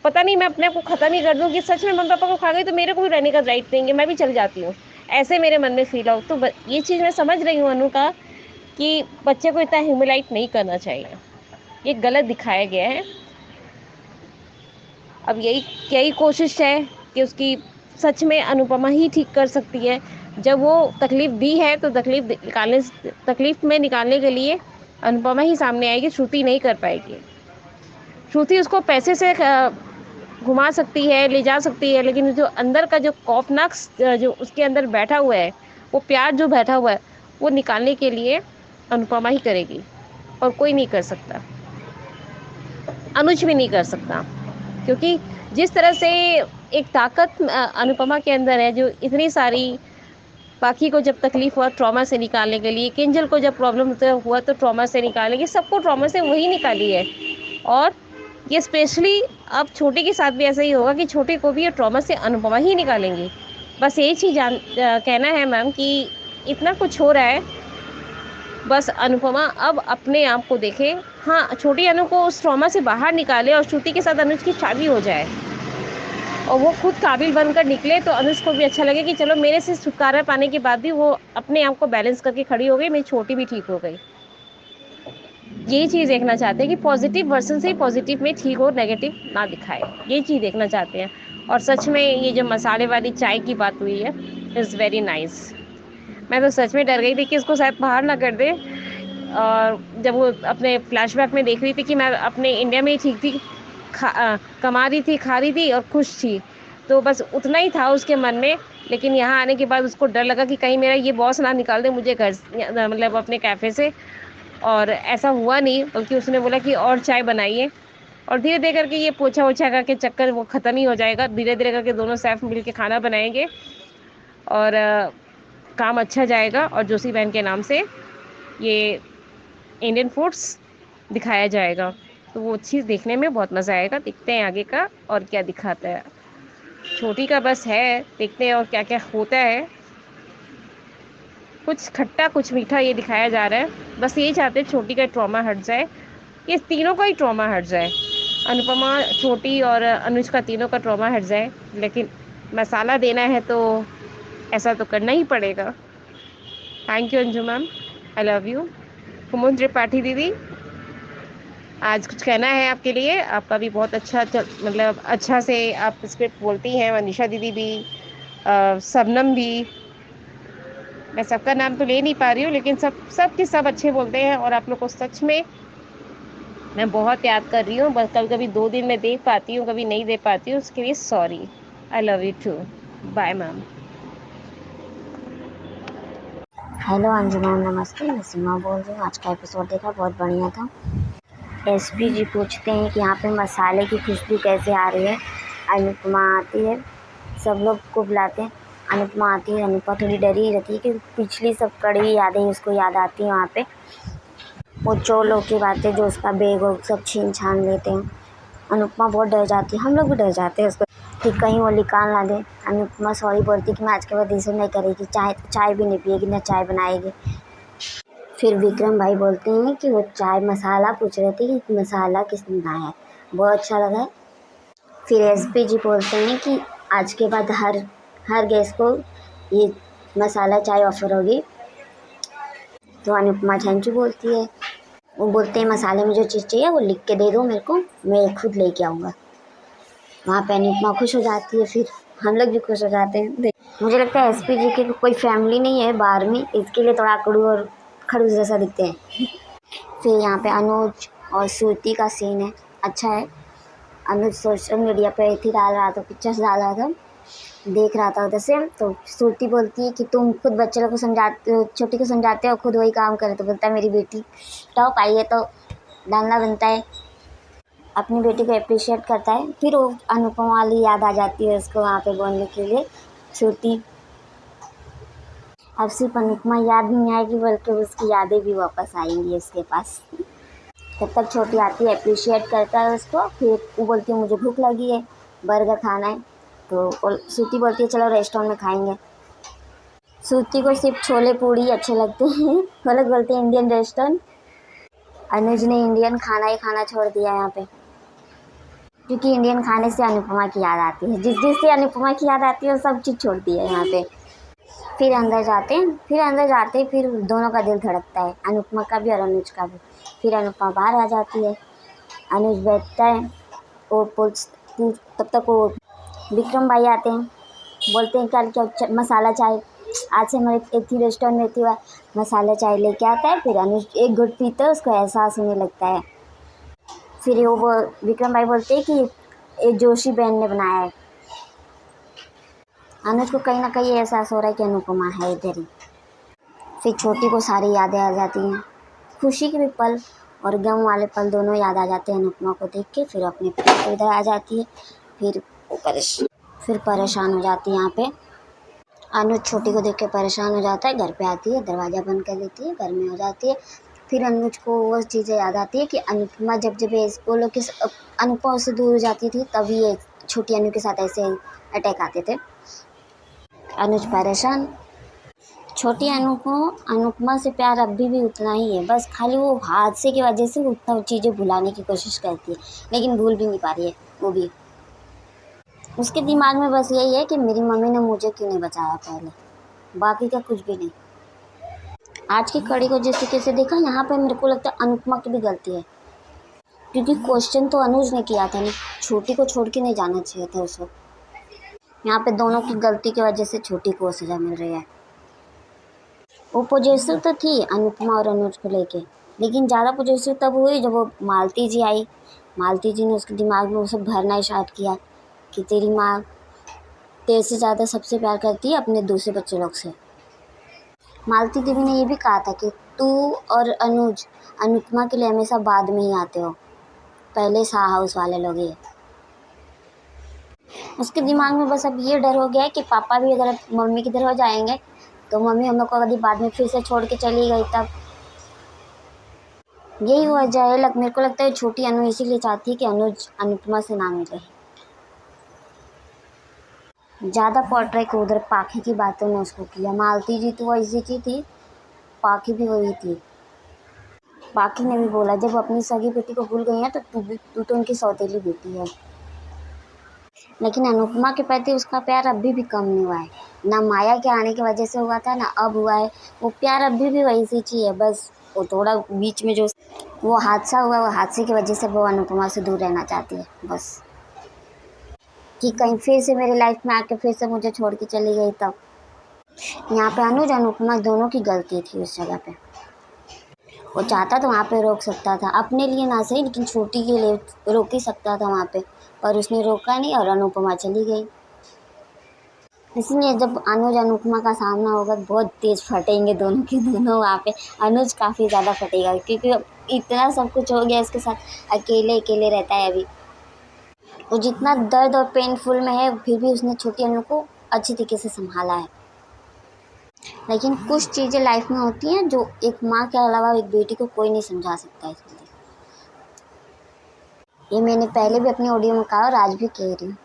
पता नहीं मैं अपने आप को ख़त्म ही कर दूँ कि सच में मम्मी पापा को खा गई तो मेरे को भी रहने का राइट देंगे, मैं भी चल जाती हूँ। ऐसे मेरे मन में फील हो। तो ये चीज़ मैं समझ रही हूँ अनु का, कि बच्चे को इतना ह्यूमिलाइट नहीं करना चाहिए, ये गलत दिखाया गया है। अब यही कोशिश है कि उसकी सच में अनुपमा ही ठीक कर सकती है। जब वो तकलीफ़ दी है तो तकलीफ़ में निकालने के लिए अनुपमा ही सामने आएगी, श्रुति नहीं कर पाएगी। श्रुति उसको पैसे से घुमा सकती है, ले जा सकती है, लेकिन जो अंदर का जो खौफनाक जो उसके अंदर बैठा हुआ है, वो प्यार जो बैठा हुआ है, वो निकालने के लिए अनुपमा ही करेगी, और कोई नहीं कर सकता। अनुज भी नहीं कर सकता, क्योंकि जिस तरह से एक ताकत अनुपमा के अंदर है, जो इतनी सारी, बाकी को जब तकलीफ हुआ ट्रॉमा से निकालने के लिए, किंजल को जब प्रॉब्लम हुआ तो ट्रॉमा से निकालने की, सबको ट्रॉमा से वही निकाली है। और ये स्पेशली अब छोटे के साथ भी ऐसा ही होगा कि छोटे को भी ये ट्रॉमा से अनुपमा ही निकालेंगी। बस यही चीज़ कहना है मैम कि इतना कुछ हो रहा है, बस अनुपमा अब अपने आप को देखे। हाँ, छोटी अनु को उस ट्रॉमा से बाहर निकाले और श्रुति के साथ अनुज की शादी हो जाए और वो खुद काबिल बनकर निकले, तो अनुज को भी अच्छा लगे कि चलो मेरे से छुटकारा पाने के बाद भी वो अपने आप को बैलेंस करके खड़ी हो गई, मेरी छोटी भी ठीक हो गई। यही चीज़ देखना चाहते हैं कि पॉजिटिव वर्सन से पॉजिटिव में ठीक हो, नेगेटिव ना दिखाए, ये चीज़ देखना चाहते हैं। और सच में ये जो मसाले वाली चाय की बात हुई है, इज़ वेरी नाइस। मैं तो सच में डर गई थी कि इसको शायद बाहर ना कर दे। और जब वो अपने फ्लैशबैक में देख रही थी कि मैं अपने इंडिया में ही ठीक थी, कमा रही थी, खा रही थी और खुश थी, तो बस उतना ही था उसके मन में। लेकिन यहाँ आने के बाद उसको डर लगा कि कहीं मेरा ये बॉस ना निकाल दे मुझे घर, मतलब अपने कैफ़े से। और ऐसा हुआ नहीं, बल्कि उसने बोला कि और चाय बनाइए। और धीरे धीरे करके ये पोछा ओछा का के चक्कर वो ख़त्म ही हो जाएगा। धीरे धीरे करके दोनों सेफ मिल के खाना बनाएंगे और काम अच्छा जाएगा। और जोशी बहन के नाम से ये इंडियन फूड्स दिखाया जाएगा, तो वो चीज़ देखने में बहुत मज़ा आएगा। देखते हैं आगे का और क्या दिखाता है। छोटी का बस है, देखते हैं और क्या क्या होता है। कुछ खट्टा कुछ मीठा ये दिखाया जा रहा है। बस यही चाहते हैं छोटी का ट्रॉमा हट जाए, ये तीनों का ही ट्रॉमा हट जाए, अनुपमा, छोटी और अनुज का, तीनों का ट्रॉमा हट जाए। लेकिन मसाला देना है तो ऐसा तो करना ही पड़ेगा। Thank you Anju ma'am, I love you. Kumud Tripathi दीदी, आज कुछ कहना है आपके लिए? आपका भी बहुत अच्छा मतलब अच्छा से आप स्क्रिप्ट बोलती हैं। मनीषा दीदी भी, शबनम भी, मैं सबका नाम तो ले नहीं पा रही हूँ, लेकिन सब के सब अच्छे बोलते हैं। और आप लोग को सच में मैं बहुत याद कर रही हूँ। बस कभी कभी 2 दिन में देख पाती हूँ, कभी नहीं दे पाती हूँ, उसके लिए sorry. I love you too. Bye ma'am. Hello Anju ma'am, नमस्ते। मैं सीमा बोल रही हूँ। आज का एपिसोड देखा, बहुत बढ़िया था। एसपी जी पूछते हैं कि यहाँ पे मसाले की खुशबू कैसे आ रही है। अनुपमा आती है, सब लोग को बुलाते हैं। अनुपमा आती है, अनुपमा थोड़ी डरी रहती है कि पिछली सब कड़ी यादें उसको याद आती हैं। वहाँ पे वो चोर लोग की बातें, जो उसका बैग और सब छीन छान लेते हैं। अनुपमा बहुत डर जाती है, हम लोग भी डर जाते हैं उसको कि कहीं वो निकाल ना दे। अनुपमा सॉरी बोलती कि मैं आज के बाद ये सब नहीं करेगी, चाय भी नहीं पिएगी, ना चाय बनाएगी। फिर विक्रम भाई बोलते हैं कि वो चाय मसाला पूछ रहे थे कि मसाला किसने बनाया है, बहुत अच्छा लगा है। फिर एसपी जी बोलते हैं कि आज के बाद हर गेस्ट को ये मसाला चाय ऑफर होगी। तो अनुपमा थैंक यू बोलती है। वो बोलते हैं मसाले में जो चीज़ चाहिए वो लिख के दे दो मेरे को, मैं खुद लेके आऊँगा। वहाँ पे अनुपमा खुश हो जाती है। फिर हम लोग भी खुश हो जाते हैं मुझे लगता है एसपीजी की कोई फैमिली नहीं है बाहर में, इसके लिए थोड़ा अकड़ू और खड़ूस जैसा दिखते हैं। फिर यहाँ पे अनुज और श्रुति का सीन है, अच्छा है। अनुज सोशल मीडिया पे ही डाल रहा था, पिक्चर्स डाल रहा था, देख रहा था उधर से। तो श्रुति बोलती है कि तुम खुद बच्चे लोग को समझाते हो, छोटी को समझाते हो, खुद वही काम करे। तो बोलता है मेरी बेटी टॉप आई है तो डालना बनता है, अपनी बेटी को अप्रिशिएट करता है। फिर वो अनुपमा वाली याद आ जाती है उसको वहाँ पे बोलने के लिए। श्रुति अब सिर्फ अनुपमा याद नहीं आएगी बल्कि उसकी यादें भी वापस आएंगी उसके पास। तब तक छोटी आती है, अप्रिशिएट करता है उसको। फिर वो बोलती है मुझे भूख लगी है, बर्गर खाना है। तो श्रुति बोलती है चलो रेस्टोरेंट में खाएंगे। श्रुति को सिर्फ छोले पूड़ी अच्छे लगते हैं, वो लोग बोलते हैं इंडियन रेस्टोरेंट। अनुज ने इंडियन खाना ही खाना छोड़ दिया यहाँ पे, क्योंकि इंडियन खाने से अनुपमा की याद आती है। जिस जिससे अनुपमा की याद आती है वो सब चीज़ छोड़ दी है यहाँ पे। फिर अंदर जाते फिर दोनों का दिल धड़कता है, अनुपमा का भी और अनुज का भी। फिर अनुपमा बाहर आ जाती है, अनुज बैठता है, वो तब तक वो विक्रम भाई आते हैं, बोलते हैं क्या मसाला चाय, आज से हमारे एक ही रेस्टोरेंट में हुआ, मसाला चाय लेके आता है। फिर अनुज एक घुट पीता है, उसको एहसास होने लगता है। फिर वो विक्रम भाई बोलते हैं कि ये जोशी बहन ने बनाया है। अनुज को कहीं ना कहीं एहसास हो रहा है कि अनुपमा है इधर ही। फिर छोटी को सारी यादें आ जाती हैं, खुशी के भी पल और गम वाले पल दोनों याद आ जाते हैं अनुपमा को देख के। फिर अपने पति को इधर आ जाती है, फिर परेशान हो जाती है यहाँ पे। अनुज छोटी को देख के परेशान हो जाता है, घर पे आती है, दरवाज़ा बंद कर देती है, घर में हो जाती है। फिर अनुज को वो चीज़ें याद आती है कि अनुपमा जब बोलो कि अनुपमा उससे दूर हो जाती थी, तभी ये छोटी अनु के साथ ऐसे अटैक आते थे। अनुज परेशान। छोटी अनु को अनुपमा से प्यार अभी भी उतना ही है, बस खाली वो हादसे की वजह से उतना चीज़ें भुलाने की कोशिश करती है, लेकिन भूल भी नहीं पा रही है वो भी। उसके दिमाग में बस यही है कि मेरी मम्मी ने मुझे क्यों नहीं बचाया पहले, बाकी का कुछ भी नहीं। आज की कड़ी को जिस तरीके से देखा, यहाँ पर मेरे को लगता है अनुपमा की भी गलती है, क्योंकि क्वेश्चन तो अनुज ने किया था ना, छोटी को छोड़ के नहीं जाना चाहिए था उस वक्त। यहाँ पे दोनों की गलती की वजह से छोटी को सजा मिल रही है। वो पॉजिटिव तो थी अनुपमा और अनुज को लेके, लेकिन ज़्यादा पॉजिटिव तब हुई जब वो मालती जी आई। मालती जी ने उसके दिमाग में वो सब भरना स्टार्ट किया कि तेरी माँ तेरे से ज़्यादा सबसे प्यार करती है अपने दूसरे बच्चे लोग से। मालती देवी ने ये भी कहा था कि तू और अनुज अनुपमा के लिए हमेशा बाद में ही आते हो, पहले शाह हाउस वाले लोग ये। उसके दिमाग में बस अब ये डर हो गया है कि पापा भी अगर मम्मी की तरफ जाएंगे तो मम्मी हम लोग को कभी बाद में फिर से छोड़ के चली गई, तब यही वजह है। मेरे को लगता है छोटी अनु इसीलिए चाहती है कि अनुज अनुपमा से ना मिले। ज़्यादा पोर्ट्रेट उधर पाखी की बातों में उसको किया। मालती जी तो वैसी की थी, पाखी भी वही थी। पाखी ने भी बोला जब अपनी सगी बेटी को भूल गई है तो तू तो उनकी सौतेली बेटी है। लेकिन अनुपमा के प्रति उसका प्यार अभी भी कम नहीं हुआ है, ना माया के आने की वजह से हुआ था ना अब हुआ है। वो प्यार अभी भी वैसी चीज़ है, बस वो थोड़ा बीच में जो वो हादसा हुआ, वो हादसे की वजह से वो अनुपमा से दूर रहना चाहती है, बस कि कहीं फिर से मेरी लाइफ में आके फिर से मुझे छोड़ के चली गई। तब यहाँ पे अनुज अनुपमा दोनों की गलती थी उस जगह पे। वो चाहता तो वहाँ पे रोक सकता था, अपने लिए ना सही लेकिन छोटी के लिए रोक ही सकता था वहाँ पे, पर उसने रोका नहीं और अनुपमा चली गई। इसलिए जब अनुज अनुपमा का सामना होगा बहुत तेज फटेंगे दोनों के दोनों। वहाँ पे अनुज काफ़ी ज़्यादा फटेगा, क्योंकि इतना सब कुछ हो गया उसके साथ, अकेले अकेले रहता है अभी। वो जितना दर्द और पेनफुल में है फिर भी उसने छोटी अनु को अच्छी तरीके से संभाला है। लेकिन कुछ चीज़ें लाइफ में होती हैं जो एक माँ के अलावा एक बेटी को कोई नहीं समझा सकता है। ये मैंने पहले भी अपनी ऑडियो में कहा और आज भी कह रही हूँ,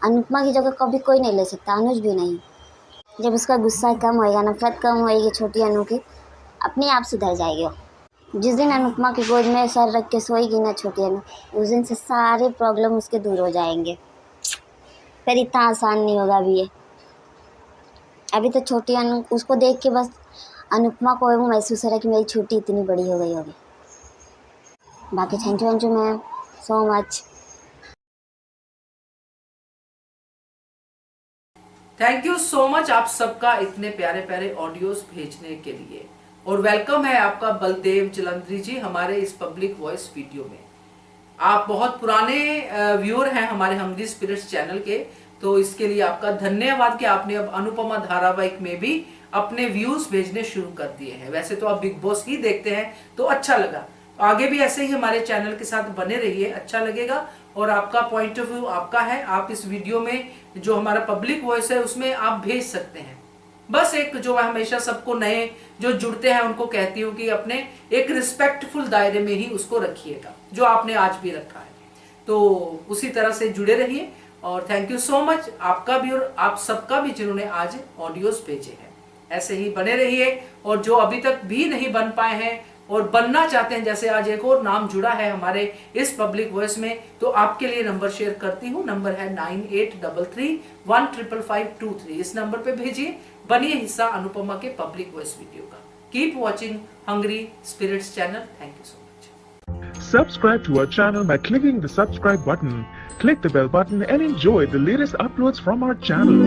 अनुपमा की जगह कभी कोई नहीं ले सकता, अनुज भी नहीं। जब उसका गुस्सा कम होएगा, नफरत कम होएगी छोटी अनु की, अपने आप सुधर जाएगी। जिस दिन अनुपमा की गोद में सर रख के सोएगी ना छोटी अनु, उस दिन से सारे प्रॉब्लम उसके दूर हो जाएंगे। पर इतना आसान नहीं होगा अभी ये। अभी तो छोटी अनु उसको देख के बस अनुपमा को वो महसूस हो रहा है कि मेरी छोटी इतनी बड़ी हो गई होगी। बाकी thank you Anju ma'am so much. Thank you so much आप सबका इतने प्यारे प्यारे ऑडियोज भेजने के लिए। और वेलकम है आपका बलदेव जलंधरी जी हमारे इस पब्लिक वॉइस वीडियो में। आप बहुत पुराने व्यूअर हैं हमारे हंग्री स्पिरिट्स चैनल के, तो इसके लिए आपका धन्यवाद कि आपने अब अनुपमा धारावाहिक में भी अपने व्यूज भेजने शुरू कर दिए हैं। वैसे तो आप बिग बॉस ही देखते हैं तो अच्छा लगा, आगे भी ऐसे ही हमारे चैनल के साथ बने रहिए, अच्छा लगेगा। और आपका पॉइंट ऑफ व्यू आपका है, आप इस वीडियो में जो हमारा पब्लिक वॉइस है उसमें आप भेज सकते हैं। बस एक जो मैं हमेशा सबको नए जो जुड़ते हैं उनको कहती हूँ कि अपने एक रिस्पेक्टफुल दायरे में ही उसको रखिएगा, जो आपने आज भी रखा है, तो उसी तरह से जुड़े रहिए। और थैंक यू सो मच आपका भी और आप सबका भी जिन्होंने आज ऑडियोज भेजे हैं। ऐसे ही बने रहिए, और जो अभी तक भी नहीं बन पाए हैं और बनना चाहते हैं, जैसे आज एक और नाम जुड़ा है हमारे इस पब्लिक वॉइस में, तो आपके लिए नंबर शेयर करती हूँ। नंबर है 9833155523। इस नंबर पे भेजिए, बनिए हिस्सा अनुपमा के पब्लिक वॉइस वीडियो का। Keep watching hungry spirits channel. Thank you so much. Subscribe to our channel by clicking the subscribe button. Click the bell button and enjoy the latest uploads from our channel.